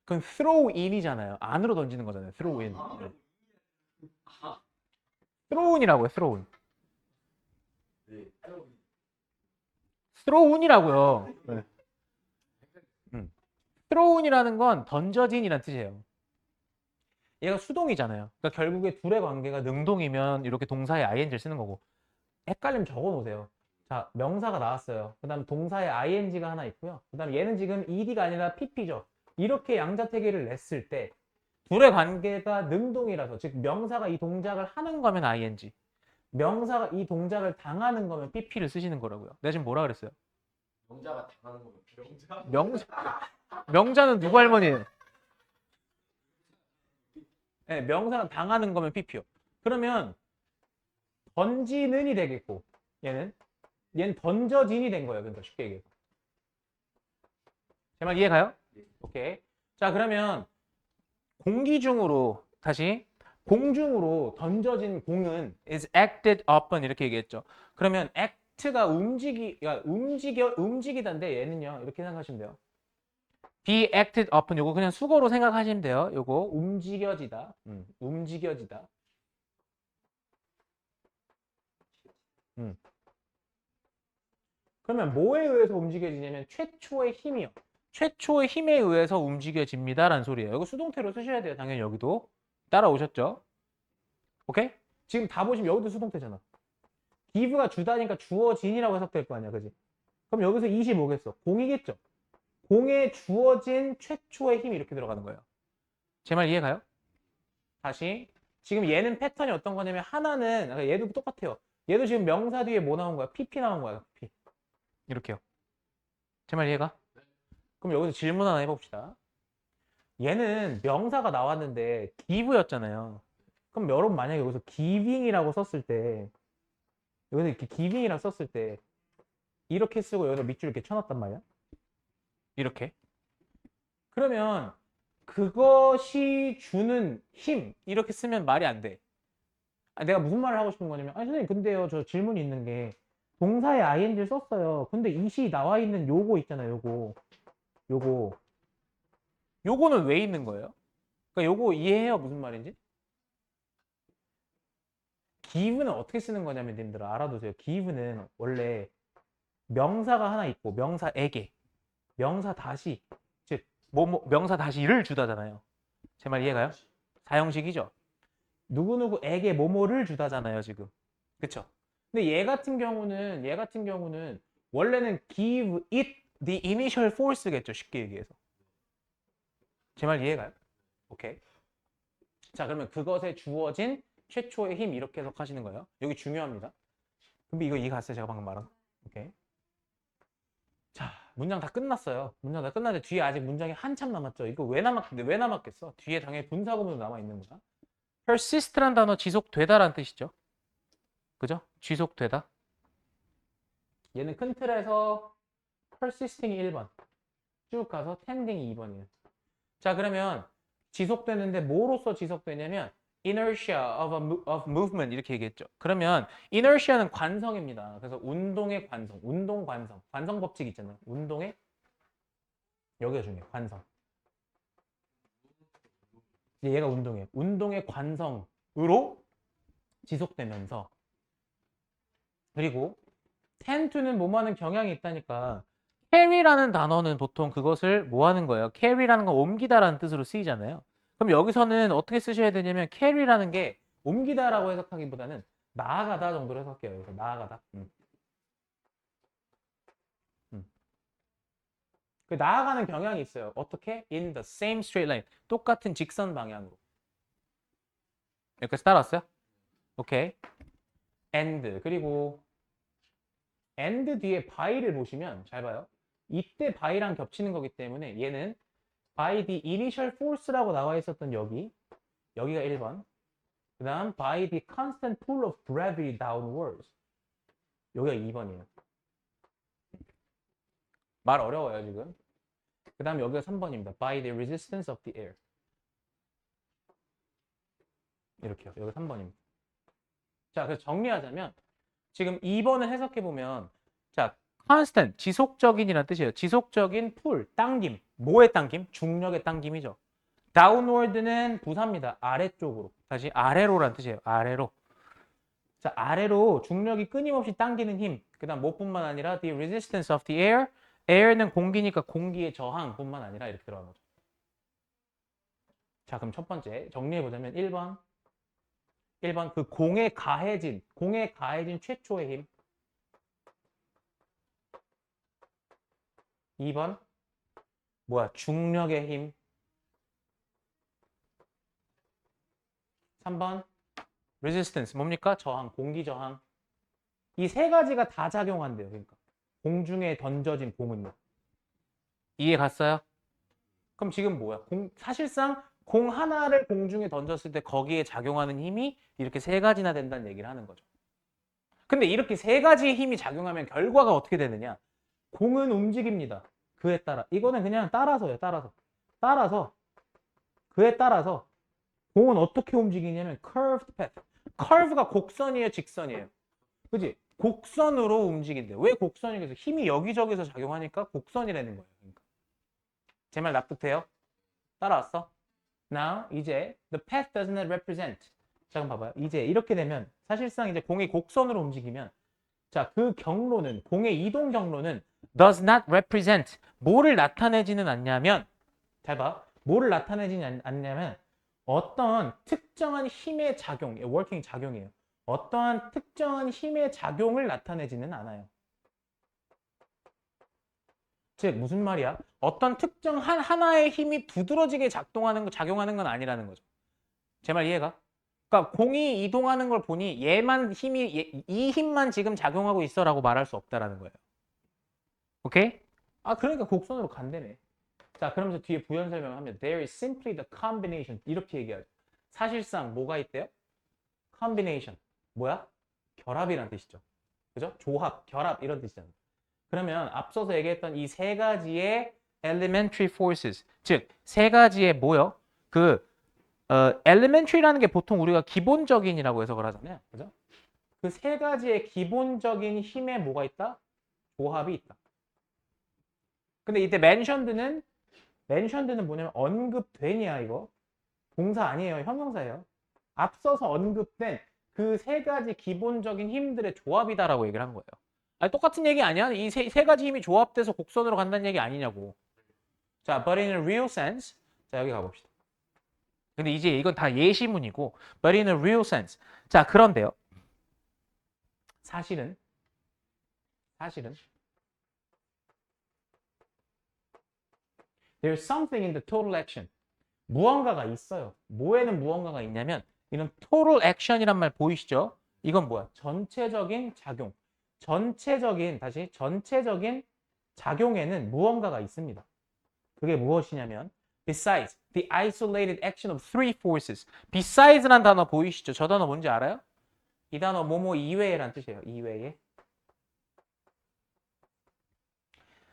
그럼 throwin이잖아요. 안으로 던지는 거잖아요. throwin. throwin이라고요. throwin. 네. throwin이라고요. 네. throwin이라는 건 던져진이라는 뜻이에요. 얘가 수동이잖아요. 그러니까 결국에 둘의 관계가 능동이면 이렇게 동사에 ing를 쓰는 거고. 헷갈리면 적어 놓으세요. 자, 명사가 나왔어요. 그 다음 동사에 ing가 하나 있고요. 그 다음 얘는 지금 ed가 아니라 pp죠. 이렇게 양자택일을 냈을 때 둘의 관계가 능동이라서, 즉 명사가 이 동작을 하는 거면 ing, 명사가 이 동작을 당하는 거면 pp를 쓰시는 거라고요. 내가 지금 뭐라 그랬어요? 명자가 당하는 거면 명자. 명자는 누구 할머니예요? 네, 명사가 당하는 거면 pp요. 그러면 던지는이 되겠고 얘는 던져진이 된 거예요. 그러니까 쉽게 얘기해서. 제 말 이해가요? 오케이. 자, 그러면 공기중으로 다시 공중으로 던져진 공은 is acted upon 이렇게 얘기했죠. 그러면 act가 움직이던데 얘는요. 이렇게 생각하시면 돼요. be acted upon 요거 그냥 수거로 생각하시면 돼요. 요거 움직여지다. 움직여지다. 그러면 뭐에 의해서 움직여지냐면 최초의 힘이요. 최초의 힘에 의해서 움직여집니다라는 소리예요. 이거 수동태로 쓰셔야 돼요. 당연히 여기도. 따라오셨죠? 오케이? 지금 다 보시면 여기도 수동태잖아. give가 주다니까 주어진이라고 해석될 거 아니야. 그지? 그럼 여기서 25겠어. 공이겠죠? 공에 주어진 최초의 힘이 이렇게 들어가는 거예요. 제 말 이해가요? 다시. 지금 얘는 패턴이 어떤 거냐면 하나는 얘도 똑같아요. 얘도 지금 명사 뒤에 뭐 나온 거야? pp 나온 거야. pp. 이렇게요. 제 말 이해가? 그럼 여기서 질문 하나 해봅시다. 얘는 명사가 나왔는데 give였잖아요. 그럼 여러분 만약에 여기서 giving이라고 썼을 때 여기서 이렇게 giving이라고 썼을 때 이렇게 쓰고 여기서 밑줄 이렇게 쳐놨단 말이야. 이렇게. 그러면 그것이 주는 힘 이렇게 쓰면 말이 안 돼. 내가 무슨 말을 하고 싶은 거냐면 아니 선생님 근데요 저 질문이 있는 게 동사에 ing를 썼어요. 근데 이시 나와 있는 요거 있잖아요. 요거 요거는 왜 있는 거예요? 그러니까 요거 이해해요 무슨 말인지? give는 어떻게 쓰는 거냐면 님들 알아두세요. give는 원래 명사가 하나 있고 명사에게 명사 다시 즉 명사 다시를 주다잖아요. 제 말 이해가요? 사형식이죠. 누구누구에게 뭐뭐를 주다잖아요 지금. 그쵸? 근데 얘 같은 경우는 원래는 give it the initial force겠죠. 쉽게 얘기해서. 제 말 이해가요? 오케이. 자 그러면 그것에 주어진 최초의 힘 이렇게 해석하시는 거예요. 여기 중요합니다. 근데 이거 이해갔어요? 제가 방금 말한. 오케이. 자 문장 다 끝났어요. 문장 다 끝났는데 뒤에 아직 문장이 한참 남았죠. 이거 왜 남았겠어? 뒤에 당연히 분사구문도 남아 있는 거다. persist란 단어 지속되다라는 뜻이죠. 그죠? 지속되다. 얘는 큰 틀에서 persisting이 1번, 쭉 가서 tending이 2번이에요. 자 그러면 지속되는데 뭐로서 지속되냐면 inertia of movement 이렇게 얘기했죠. 그러면 inertia는 관성입니다. 그래서 운동의 관성, 운동 관성, 관성 법칙 있잖아요. 운동의 여기가 중요해요. 관성. 얘가 운동이에요. 운동의 관성으로 지속되면서 그리고 tend to는 뭐뭐 하는 경향이 있다니까 carry라는 단어는 보통 그것을 뭐 하는 거예요? carry라는 건 옮기다라는 뜻으로 쓰이잖아요. 그럼 여기서는 어떻게 쓰셔야 되냐면 carry라는 게 옮기다라고 해석하기보다는 나아가다 정도로 해석해요. 그래서 나아가다. 그 나아가는 경향이 있어요. 어떻게? In the same straight line. 똑같은 직선 방향으로. 여기까지 따라왔어요? 오케이. and 그리고 and 뒤에 by를 보시면 잘 봐요. 이때 by랑 겹치는 거기 때문에 얘는 by the initial force라고 나와 있었던 여기가 1번. 그 다음 by the constant pull of gravity downwards. 여기가 2번이에요. 말 어려워요 지금. 그 다음 여기가 3번입니다. by the resistance of the air. 이렇게요. 여기가 3번입니다. 자, 그래서 정리하자면 지금 2번을 해석해보면 자, constant, 지속적인이라는 뜻이에요. 지속적인 pull, 당김. 뭐의 당김? 중력의 당김이죠. downward는 부사입니다. 아래쪽으로. 다시 아래로라는 뜻이에요. 아래로. 자, 아래로 중력이 끊임없이 당기는 힘. 그 다음 뭐뿐만 아니라 the resistance of the air. air는 공기니까 공기의 저항뿐만 아니라 이렇게 들어가는 거죠. 자, 그럼 첫 번째 정리해보자면 1번 그 공에 가해진 최초의 힘. 2번 중력의 힘. 3번 resistance 뭡니까? 저항, 공기 저항. 이 세 가지가 다 작용한대요. 그러니까 공중에 던져진 공은요. 이해 갔어요? 그럼 지금 사실상 공 하나를 공중에 던졌을 때 거기에 작용하는 힘이 이렇게 세 가지나 된다는 얘기를 하는 거죠. 근데 이렇게 세 가지의 힘이 작용하면 결과가 어떻게 되느냐? 공은 움직입니다. 그에 따라. 이거는 그냥 따라서요. 그에 따라서 공은 어떻게 움직이냐면 curved path. curve가 곡선이에요, 직선이에요. 그지? 곡선으로 움직인대. 왜 곡선이겠어? 힘이 여기저기서 작용하니까 곡선이라는 거예요. 그러니까. 제 말 납득돼요? 따라왔어? Now 이제 the path does not represent. 잠깐 봐봐요. 이제 이렇게 되면 사실상 이제 공이 곡선으로 움직이면 자, 그 경로는 공의 이동 경로는 does not represent 뭐를 나타내지는 않냐면 잘 봐. 뭐를 나타내지는 않냐면 어떤 특정한 힘의 작용, working 작용이에요. 어떠한 특정한 힘의 작용을 나타내지는 않아요. 즉 무슨 말이야? 어떤 특정 하나의 힘이 두드러지게 작용하는 건 아니라는 거죠. 제 말 이해가? 그러니까 공이 이동하는 걸 보니 이 힘만 지금 작용하고 있어라고 말할 수 없다라는 거예요. 오케이? 아 그러니까 곡선으로 간다네. 자 그러면서 뒤에 부연 설명하면 there is simply the combination 이렇게 얘기하죠. 사실상 뭐가 있대요? combination 뭐야? 결합이란 뜻이죠. 그죠? 조합, 결합 이런 뜻이잖아요. 그러면 앞서서 얘기했던 이 세 가지의 elementary forces. 즉, 세 가지의 뭐요? elementary라는 게 보통 우리가 기본적인이라고 해석을 하잖아요. 그죠? 그 세 가지의 기본적인 힘에 뭐가 있다? 조합이 있다. 근데 이때 mentioned는 뭐냐면 언급되냐 이거? 동사 아니에요. 형용사예요. 앞서서 언급된 그 세 가지 기본적인 힘들의 조합이다라고 얘기를 한 거예요. 아니, 똑같은 얘기 아니야? 이 세 가지 힘이 조합돼서 곡선으로 간다는 얘기 아니냐고. 자, but in a real sense. 자, 여기 가봅시다. 근데 이제 이건 다 예시문이고, but in a real sense. 자, 그런데요. 사실은 there's something in the total action. 무언가가 있어요. 뭐에는 무언가가 있냐면 이런 total action이란 말 보이시죠? 이건 뭐야? 전체적인 작용. 전체적인 작용에는 무언가가 있습니다. 그게 무엇이냐면 besides the isolated action of three forces. beside스란 단어 보이시죠? 저 단어 뭔지 알아요? 이 단어 뭐뭐 이외에란 뜻이에요. 이외에.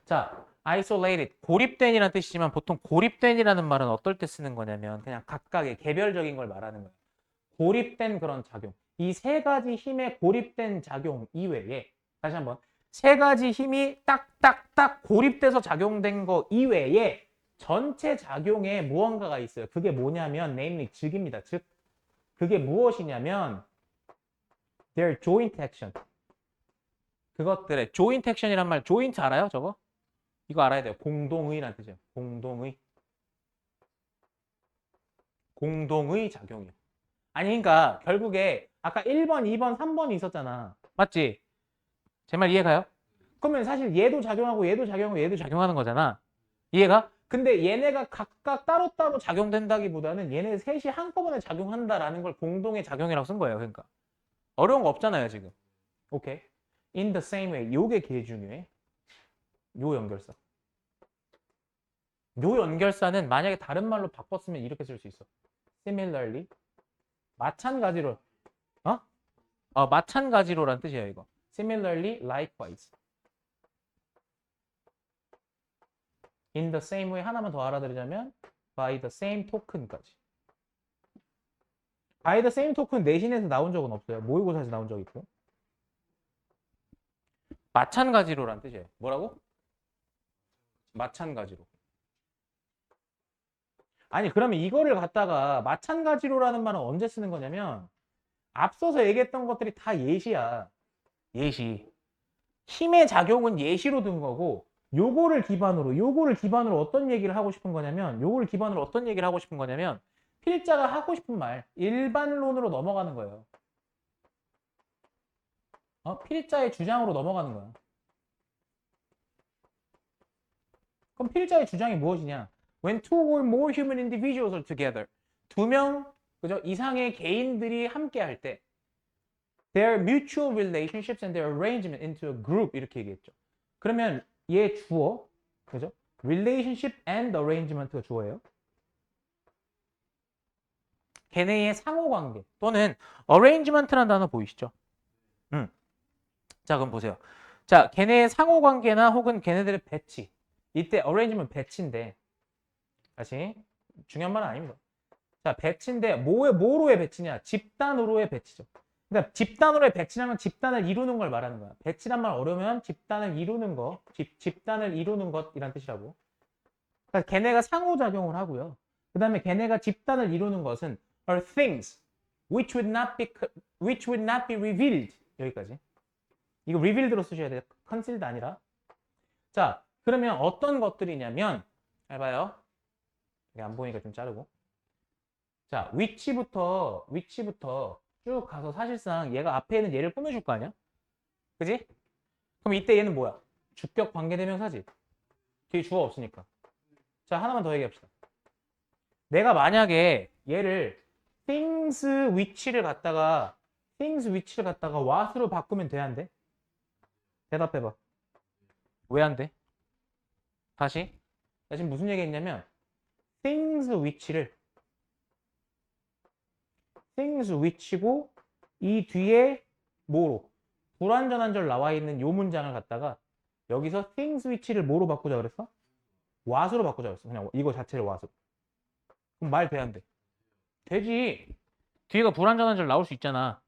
자, isolated, 고립된이라는 뜻이지만 보통 고립된이라는 말은 어떨 때 쓰는 거냐면 그냥 각각의 개별적인 걸 말하는 거예요. 고립된 그런 작용. 이 세 가지 힘의 고립된 작용 이외에 다시 한번 세 가지 힘이 딱딱딱 고립돼서 작용된 거 이외에 전체 작용에 무언가가 있어요. 그게 뭐냐면 namely 즉입니다. 즉 그게 무엇이냐면 their joint action. 그것들의 joint action이란 말 joint 알아요? 저거? 이거 알아야 돼요. 공동의란 뜻이에요. 공동의 작용이요. 아니 그러니까 결국에 아까 1번, 2번, 3번이 있었잖아. 맞지? 제 말 이해가요? 그러면 사실 얘도 작용하고 얘도 작용하고 얘도 작용하는 거잖아. 이해가? 근데 얘네가 각각 따로따로 작용된다기보다는 얘네 셋이 한꺼번에 작용한다라는 걸 공동의 작용이라고 쓴 거예요. 그러니까 어려운 거 없잖아요 지금. 오케이. In the same way. 요게 개 중요해. 요 연결사. 요 연결사는 만약에 다른 말로 바꿨으면 이렇게 쓸 수 있어. Similarly. 마찬가지로. 마찬가지로란 뜻이에요, 이거. Similarly, likewise. In the same way 하나만 더 알아들으자면 by the same token까지. by the same token 내신에서 나온 적은 없어요. 모의고사에서 나온 적 있고. 마찬가지로란 뜻이에요. 뭐라고? 마찬가지로. 아니 그러면 이거를 갖다가 마찬가지로라는 말은 언제 쓰는 거냐면 앞서서 얘기했던 것들이 다 예시야. 예시. 힘의 작용은 예시로 든 거고 요거를 기반으로 어떤 얘기를 하고 싶은 거냐면 필자가 하고 싶은 말 일반론으로 넘어가는 거예요. 필자의 주장으로 넘어가는 거야. 그럼 필자의 주장이 무엇이냐? When two or more human individuals are together. 두 명, 그죠? 이상의 개인들이 함께 할 때 their mutual relationships and their arrangement into a group 이렇게 얘기했죠. 그러면 얘 주어, 그죠? relationship and arrangement가 주어예요. 걔네의 상호관계 또는 arrangement라는 단어 보이시죠? 자, 그럼 보세요. 자, 걔네의 상호관계나 혹은 걔네들의 배치. 이때 arrangement 배치인데 다시 중요한 말은 아닙니다. 자, 배치인데 뭐로의 배치냐? 집단으로의 배치죠. 그러니까 집단으로의 배치라면 집단을 이루는 걸 말하는 거야. 배치란 말 어려우면 집단을 이루는 거, 집단을 이루는 것이란 뜻이라고. 그러니까 걔네가 상호작용을 하고요. 그 다음에 걔네가 집단을 이루는 것은 are things which would not be revealed. 여기까지. 이거 revealed로 쓰셔야 돼요. concealed 아니라. 자, 그러면 어떤 것들이냐면 해봐요. 이게 안 보이니까 좀 자르고. 자, 위치부터 쭉 가서 사실상 얘가 앞에 있는 얘를 꾸며줄 거 아니야? 그지? 그럼 이때 얘는 뭐야? 주격 관계대명사지. 뒤에 주어 없으니까. 자, 하나만 더 얘기합시다. 내가 만약에 얘를 things 위치를 갖다가 what으로 바꾸면 돼, 안 돼? 대답해봐. 왜 안 돼? 다시. 나 지금 무슨 얘기 했냐면 things 위치고 이 뒤에 뭐로? 불완전한 절 나와 있는 요 문장을 갖다가 여기서 things 위치를 뭐로 바꾸자 그랬어? what으로 바꾸자 했어. 그냥 이거 자체를 what으로. 그럼 말 돼, 안 돼? 되지. 뒤에가 불완전한 절 나올 수 있잖아.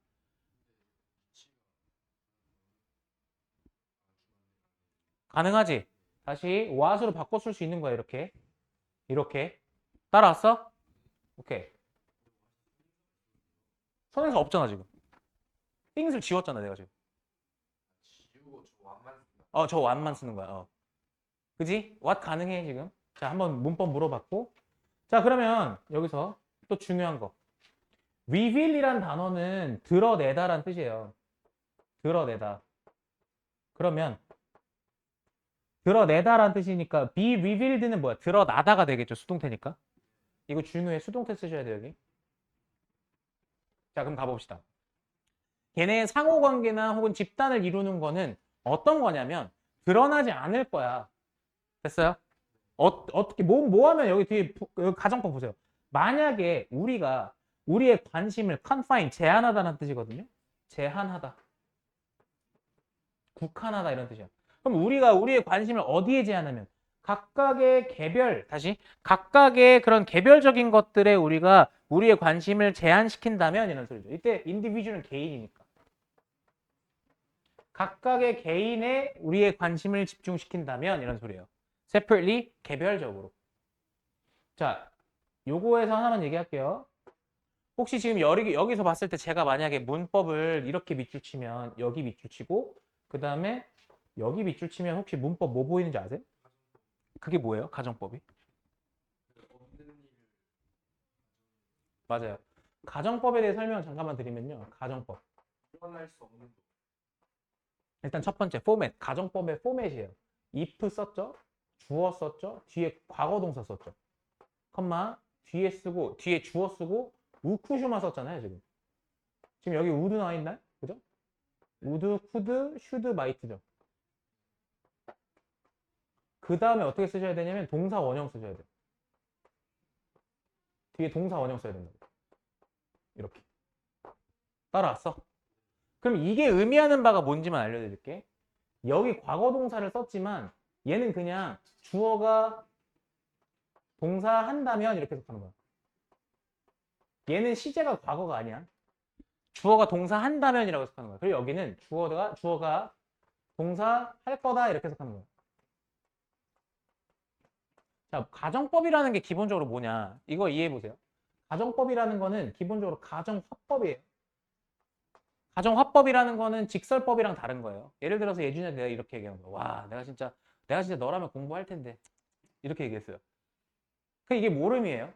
가능하지? 다시 what으로 바꿔 쓸 수 있는 거야, 이렇게. 이렇게. 따라왔어? 오케이. 선행사 없잖아, 지금. 띵스를 지웠잖아, 내가 지금. 지우고 저 완만 쓴다. 저 what만 쓰는 거야. 그지? what 가능해, 지금. 자, 한번 문법 물어봤고. 자, 그러면 여기서 또 중요한 거. reveal이란 단어는 드러내다란 뜻이에요. 드러내다. 그러면 드러내다란 뜻이니까 be revealed는 뭐야? 드러나다가 되겠죠. 수동태니까. 이거 중요해. 수동태 쓰셔야 돼요, 여기. 자, 그럼 가봅시다. 걔네의 상호관계나 혹은 집단을 이루는 거는 어떤 거냐면 드러나지 않을 거야. 됐어요? 어떻게 뭐 하면 여기 뒤에 여기 가정법 보세요. 만약에 우리가 우리의 관심을 confine, 제한하다는 뜻이거든요. 제한하다. 국한하다 이런 뜻이야. 그럼 우리가 우리의 관심을 어디에 제한하면 각각의 개별, 다시 각각의 그런 개별적인 것들에 우리가 우리의 관심을 제한시킨다면 이런 소리죠. 이때 인디비주얼은 개인이니까. 각각의 개인에 우리의 관심을 집중시킨다면 이런 소리예요. separately, 개별적으로. 자, 요거에서 하나만 얘기할게요. 혹시 지금 여기서 봤을 때 제가 만약에 문법을 이렇게 밑줄 치면 여기 밑줄 치고 그 다음에 여기 밑줄 치면 혹시 문법 뭐 보이는지 아세요? 그게 뭐예요? 가정법이? 없는 일을 맞아요. 가정법에 대해 설명을 잠깐만 드리면요. 가정법. 일어날 수 없는 도. 일단 첫 번째 포맷. 가정법의 포맷이에요. if 썼죠? 주어 썼죠? 뒤에 과거 동사 썼죠? 컴마 뒤에 쓰고 뒤에 주어 쓰고 우쿠슈마 썼잖아요, 지금. 지금 여기 우드 나와 있나요? 그죠? 우드, 쿠드, 슈드, 마이트죠. 그 다음에 어떻게 쓰셔야 되냐면 동사 원형 쓰셔야 돼요. 뒤에 동사 원형 써야 된다고. 이렇게. 따라왔어? 그럼 이게 의미하는 바가 뭔지만 알려드릴게. 여기 과거 동사를 썼지만 얘는 그냥 주어가 동사 한다면 이렇게 해석하는 거야. 얘는 시제가 과거가 아니야. 주어가 동사 한다면이라고 해석하는 거야. 그리고 여기는 주어가 동사 할 거다 이렇게 해석하는 거야. 자, 가정법이라는 게 기본적으로 뭐냐? 이거 이해해 보세요. 가정법이라는 거는 기본적으로 가정화법이에요. 가정화법이라는 거는 직설법이랑 다른 거예요. 예를 들어서 예준이한테 내가 이렇게 얘기하는 거야. 와, 내가 진짜 너라면 공부할 텐데. 이렇게 얘기했어요. 그 이게 뭘 의미해요?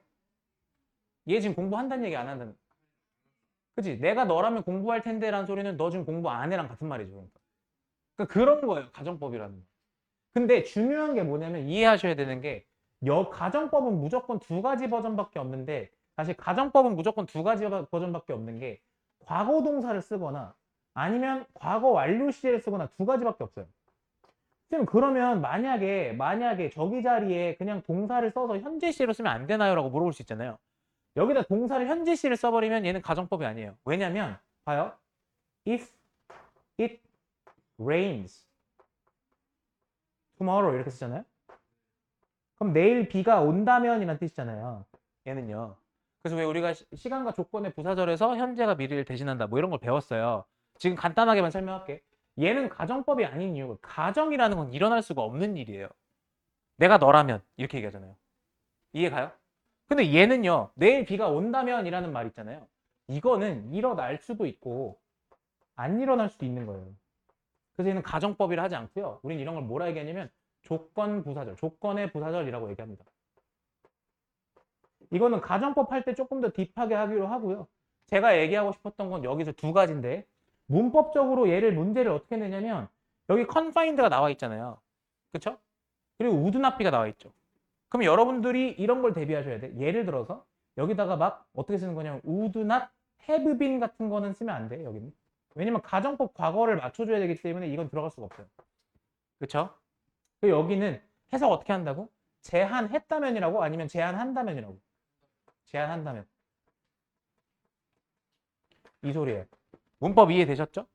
얘 지금 공부한다는 얘기 안 한다는. 그치? 내가 너라면 공부할 텐데라는 소리는 너 지금 공부 안 해랑 같은 말이죠. 그러니까 그런 거예요. 가정법이라는 거. 근데 중요한 게 뭐냐면 이해하셔야 되는 게 가정법은 무조건 두 가지 버전밖에 없는데 사실 가정법은 무조건 두 가지 버전밖에 없는 게 과거 동사를 쓰거나 아니면 과거 완료 시제를 쓰거나 두 가지밖에 없어요. 선생님 그러면 만약에 저기 자리에 그냥 동사를 써서 현재 시제로 쓰면 안 되나요? 라고 물어볼 수 있잖아요. 여기다 동사를 현재 시를 써버리면 얘는 가정법이 아니에요. 왜냐면 봐요. If it rains tomorrow 이렇게 쓰잖아요. 그럼 내일 비가 온다면 이란 뜻이잖아요. 얘는요. 그래서 왜 우리가 시간과 조건의 부사절에서 현재가 미래를 대신한다 뭐 이런 걸 배웠어요. 지금 간단하게만 설명할게. 얘는 가정법이 아닌 이유가 가정이라는 건 일어날 수가 없는 일이에요. 내가 너라면 이렇게 얘기하잖아요. 이해 가요? 근데 얘는요. 내일 비가 온다면 이라는 말 있잖아요. 이거는 일어날 수도 있고 안 일어날 수도 있는 거예요. 그래서 얘는 가정법이라 하지 않고요. 우린 이런 걸 뭐라 얘기하냐면 조건 부사절, 조건의 부사절이라고 얘기합니다. 이거는 가정법 할 때 조금 더 딥하게 하기로 하고요. 제가 얘기하고 싶었던 건 여기서 두 가지인데 문법적으로 문제를 어떻게 내냐면 여기 confined가 나와 있잖아요. 그렇죠? 그리고 would not be가 나와 있죠. 그럼 여러분들이 이런 걸 대비하셔야 돼. 예를 들어서 여기다가 막 어떻게 쓰는 거냐면 would not have been 같은 거는 쓰면 안 돼. 여기는. 왜냐면 가정법 과거를 맞춰줘야 되기 때문에 이건 들어갈 수가 없어요. 그렇죠? 그리고 여기는 해석 어떻게 한다고? 제한했다면이라고 아니면 제한한다면이라고. 제한한다면. 이 소리예요. 문법 이해되셨죠?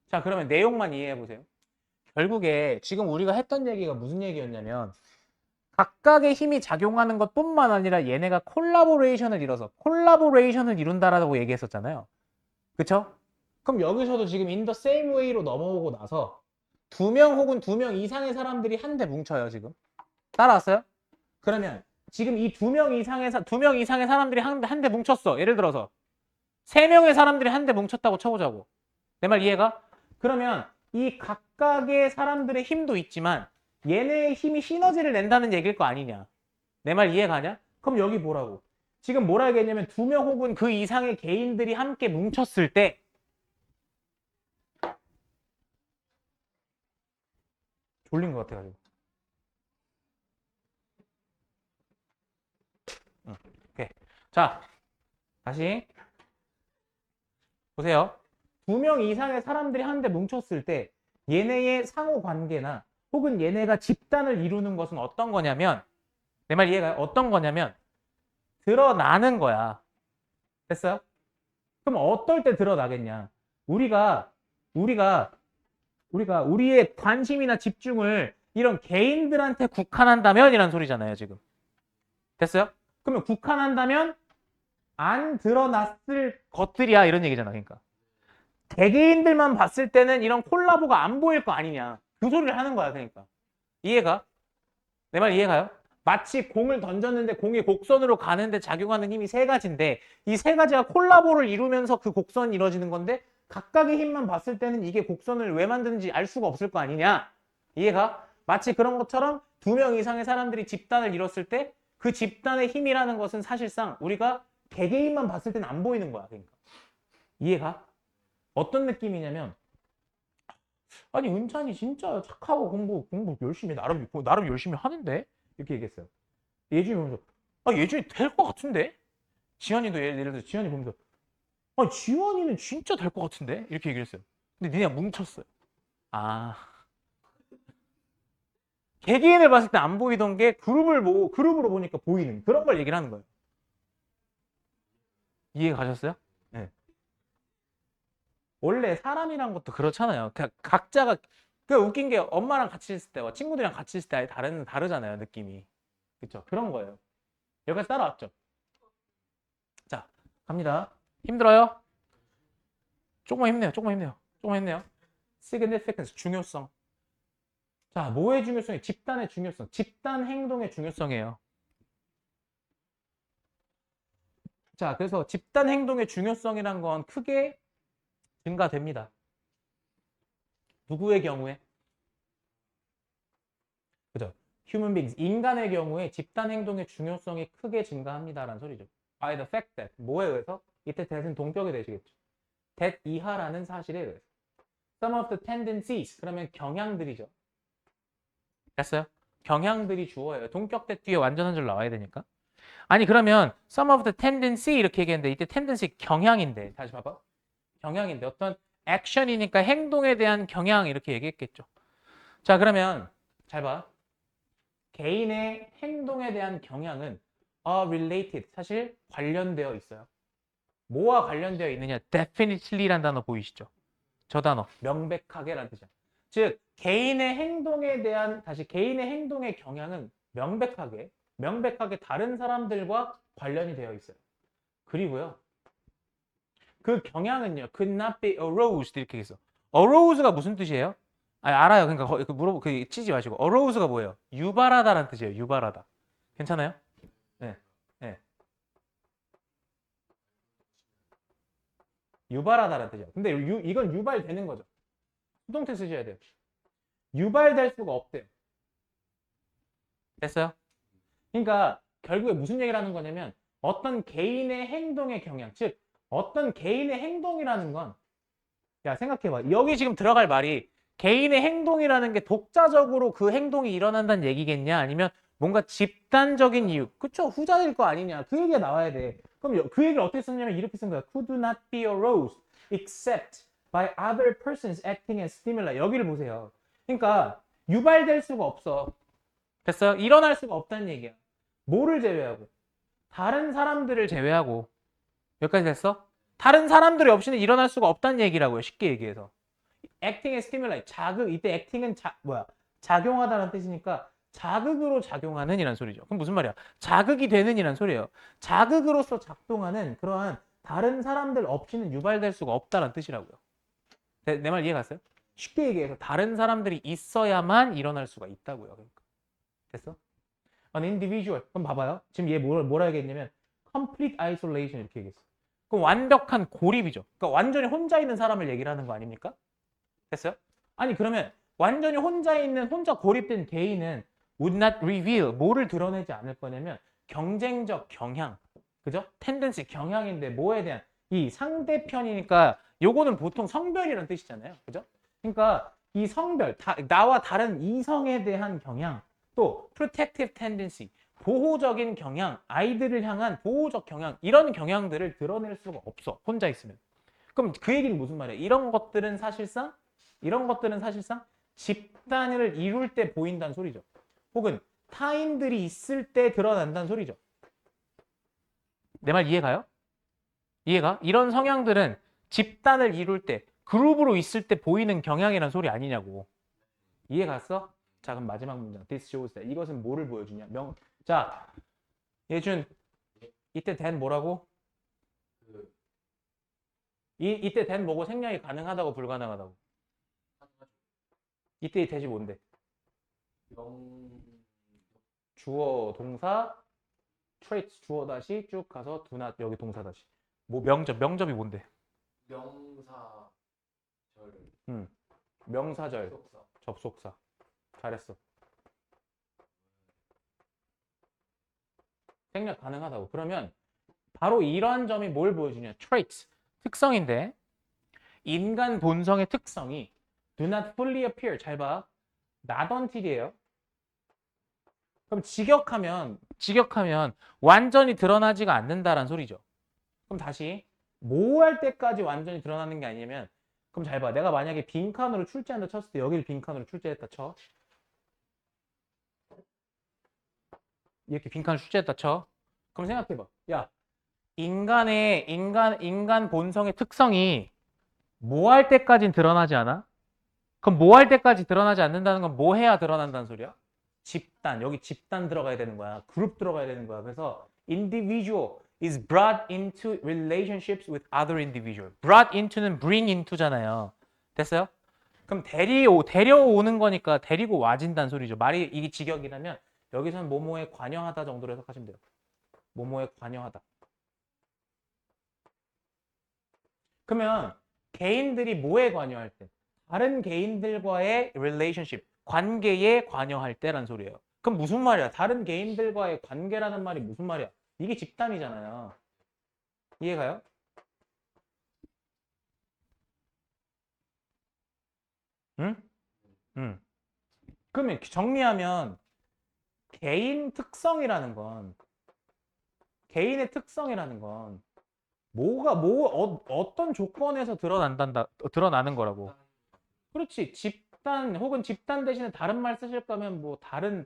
자, 그러면 내용만 이해해 보세요. 결국에 지금 우리가 했던 얘기가 무슨 얘기였냐면 각각의 힘이 작용하는 것뿐만 아니라 얘네가 콜라보레이션을 이룬다라고 얘기했었잖아요. 그쵸? 그럼 여기서도 지금 in the same way로 넘어오고 나서 두 명 혹은 두 명 이상의 사람들이 한데 뭉쳐요, 지금. 따라왔어요? 그러면 지금 이 두 명 이상의 사람들이 한데 뭉쳤어. 예를 들어서 세 명의 사람들이 한데 뭉쳤다고 쳐보자고. 내 말 이해가? 그러면 이 각각의 사람들의 힘도 있지만 얘네의 힘이 시너지를 낸다는 얘기일 거 아니냐. 내 말 이해가냐? 그럼 여기 뭐라고? 지금 뭐라 하겠냐면 두 명 혹은 그 이상의 개인들이 함께 뭉쳤을 때 졸린 것 같아가지고. 오케이. 자, 다시 보세요. 두 명 이상의 사람들이 한데 뭉쳤을 때 얘네의 상호 관계나 혹은 얘네가 집단을 이루는 것은 어떤 거냐면 내 말 이해가요? 어떤 거냐면 드러나는 거야. 됐어요? 그럼 어떨 때 드러나겠냐? 우리의 관심이나 집중을 이런 개인들한테 국한한다면 이란 소리잖아요, 지금. 됐어요? 그러면 국한한다면 안 드러났을 것들이야 이런 얘기잖아. 그러니까 개개인들만 봤을 때는 이런 콜라보가 안 보일 거 아니냐. 그 소리를 하는 거야. 그러니까 이해가? 내 말 이해가요? 마치 공을 던졌는데 공이 곡선으로 가는데 작용하는 힘이 세 가지인데 이 세 가지가 콜라보를 이루면서 그 곡선이 이루어지는 건데 각각의 힘만 봤을 때는 이게 곡선을 왜 만드는지 알 수가 없을 거 아니냐. 이해가? 마치 그런 것처럼 두 명 이상의 사람들이 집단을 이뤘을 때 그 집단의 힘이라는 것은 사실상 우리가 개개인만 봤을 때는 안 보이는 거야. 그러니까 이해가? 어떤 느낌이냐면 아니 은찬이 진짜 착하고 공부 열심히 나름 열심히 하는데 이렇게 얘기했어요. 예준이 보면서 예준이 될 것 같은데? 지환이도 예를 들어서 지환이 보면서 지환이는 진짜 될 것 같은데? 이렇게 얘기를 했어요. 근데 니네가 뭉쳤어요. 개개인을 봤을 때 안 보이던 게 그룹으로 보니까 보이는 그런 걸 얘기를 하는 거예요. 이해 가셨어요? 네. 원래 사람이란 것도 그렇잖아요. 각자가 웃긴 게 엄마랑 같이 있을 때와 친구들이랑 같이 있을 때 아예 다르잖아요, 느낌이. 그렇죠? 그런 거예요. 여기까지 따라왔죠? 자, 갑니다. 힘들어요? 조금만 힘내요. significance, 중요성. 자, 뭐의 중요성이? 집단의 중요성. 집단 행동의 중요성이에요. 자, 그래서 집단 행동의 중요성이란 건 크게 증가됩니다. 누구의 경우에? 그죠? human beings, 인간의 경우에 집단 행동의 중요성이 크게 증가합니다라는 소리죠. By the fact that, 뭐에 의해서? 이때 that은 동격이 되시겠죠. that 이하라는 사실에 의해서. Some of the tendencies, 그러면 경향들이죠. 됐어요? 경향들이 주어예요. 동격 that 뒤에 완전한 줄 나와야 되니까. 아니 그러면 some of the tendency 이렇게 얘기했는데 이때 tendency 경향인데 다시 봐봐. 경향인데 어떤 액션이니까 행동에 대한 경향 이렇게 얘기했겠죠. 자 그러면 잘 봐. 개인의 행동에 대한 경향은 are related 사실 관련되어 있어요. 뭐와 관련되어 있느냐? definitely란 단어 보이시죠? 저 단어 명백하게라는 뜻이야. 즉 개인의 행동에 대한 개인의 행동의 경향은 명백하게 다른 사람들과 관련이 되어 있어요. 그리고요. 그 경향은요. could not be aroused 이렇게 있어. arouse가 무슨 뜻이에요? 알아요. 그러니까 치지 마시고 arouse가 뭐예요? 유발하다라는 뜻이에요. 유발하다. 괜찮아요? 네. 네. 유발하다라는 뜻이에요. 근데 이건 유발되는 거죠. 수동태 쓰셔야 돼요. 유발될 수가 없대요. 됐어요? 그러니까 결국에 무슨 얘기를 하는 거냐면 어떤 개인의 행동의 경향, 즉 어떤 개인의 행동이라는 건 생각해봐. 여기 지금 들어갈 말이 개인의 행동이라는 게 독자적으로 그 행동이 일어난다는 얘기겠냐? 아니면 뭔가 집단적인 이유. 그쵸? 후자일 거 아니냐? 그 얘기가 나와야 돼. 그럼 그 얘기를 어떻게 썼냐면 이렇게 쓴 거야. Could not be aroused except by other persons acting as stimuli. 여기를 보세요. 그러니까 유발될 수가 없어. 됐어요? 일어날 수가 없다는 얘기야. 뭐를 제외하고? 다른 사람들을 제외하고. 여기까지 됐어? 다른 사람들이 없이는 일어날 수가 없다는 얘기라고요. 쉽게 얘기해서. acting as stimuli. 이때 acting은 작용하다는 뜻이니까 자극으로 작용하는 이란 소리죠. 그럼 무슨 말이야? 자극이 되는 이란 소리예요. 자극으로서 작동하는 그러한 다른 사람들 없이는 유발될 수가 없다는 뜻이라고요. 내 말 이해 갔어요? 쉽게 얘기해서 다른 사람들이 있어야만 일어날 수가 있다고요. 그러니까. 됐어? An individual. 그럼 봐봐요. 지금 얘 뭐라 얘기했냐면 complete isolation 이렇게 얘기했어. 그럼 완벽한 고립이죠. 그러니까 완전히 혼자 있는 사람을 얘기를 하는 거 아닙니까? 됐어요? 아니 그러면 완전히 혼자 고립된 개인은 would not reveal 뭐를 드러내지 않을 거냐면 경쟁적 경향, 그죠? 텐dency 경향인데 뭐에 대한 이 상대편이니까 요거는 보통 성별이라는 뜻이잖아요, 그죠? 그러니까 이 성별, 나와 다른 이성에 대한 경향, 또 protective tendency 보호적인 경향, 아이들을 향한 보호적 경향 이런 경향들을 드러낼 수가 없어, 혼자 있으면. 그럼 그 얘기는 무슨 말이야? 이런 것들은 사실상 집단을 이룰 때 보인다는 소리죠. 혹은 타인들이 있을 때 드러난다는 소리죠. 내 말 이해가요? 이해가? 이런 성향들은 집단을 이룰 때, 그룹으로 있을 때 보이는 경향이란 소리 아니냐고. 이해갔어? 자, 그럼 마지막 문장. This shows that. 이것은 뭐를 보여주냐? 자, 예준, 이때 된 뭐라고? 그 이때 된 뭐고 생략이 가능하다고 불가능하다고? 이때 이 대시 뭔데? 명 주어, 동사, traits, 주어 다시 쭉 가서 do not 여기 동사 다시. 뭐 명접이 뭔데? 명사 절 명사절, 속사 접속사. 잘했어. 생략 가능하다고. 그러면 바로 이러한 점이 뭘 보여주냐? traits, 특성인데 인간 본성의 특성이 do not fully appear. 잘 봐. not until이에요. 그럼 직역하면 완전히 드러나지가 않는다라는 소리죠. 그럼 다시 뭐 할 때까지 완전히 드러나는 게 아니냐면 그럼 잘 봐. 내가 만약에 빈칸으로 출제한다 쳤을 때 여기를 빈칸으로 출제했다 쳐. 이렇게 빈칸을 출제했다 쳐. 그럼 생각해봐. 야, 인간 본성의 특성이 뭐 할 때까진 드러나지 않아? 그럼 뭐 할 때까지 드러나지 않는다는 건 뭐 해야 드러난다는 소리야? 집단. 여기 집단 들어가야 되는 거야. 그룹 들어가야 되는 거야. 그래서 individual is brought into relationships with other individual. brought into는 bring into잖아요. 됐어요? 그럼 데려오는 거니까 데리고 와진다는 소리죠. 말이 이게 직역이라면 여기서는 뭐뭐에 관여하다 정도로 해석하시면 돼요. 뭐뭐에 관여하다. 그러면 개인들이 뭐에 관여할 때? 다른 개인들과의 relationship, 관계에 관여할 때란 소리예요. 그럼 무슨 말이야? 다른 개인들과의 관계라는 말이 무슨 말이야? 이게 집단이잖아요. 이해가요? 응? 응. 그러면 정리하면 개인의 특성이라는 건 어떤 조건에서 드러나는 거라고. 그렇지. 집단 혹은 집단 대신에 다른 말 쓰실 거면 뭐 다른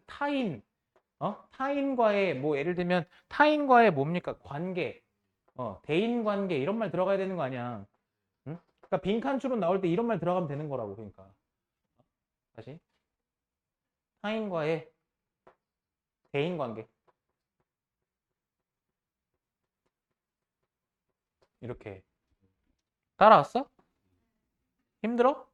타인과의 뭐 예를 들면 타인과의 뭡니까? 관계, 대인 관계 이런 말 들어가야 되는 거 아니야. 응? 그러니까 빈칸 추론 나올 때 이런 말 들어가면 되는 거라고. 그러니까 다시 타인과의 대인 관계 이렇게 따라왔어? 힘들어?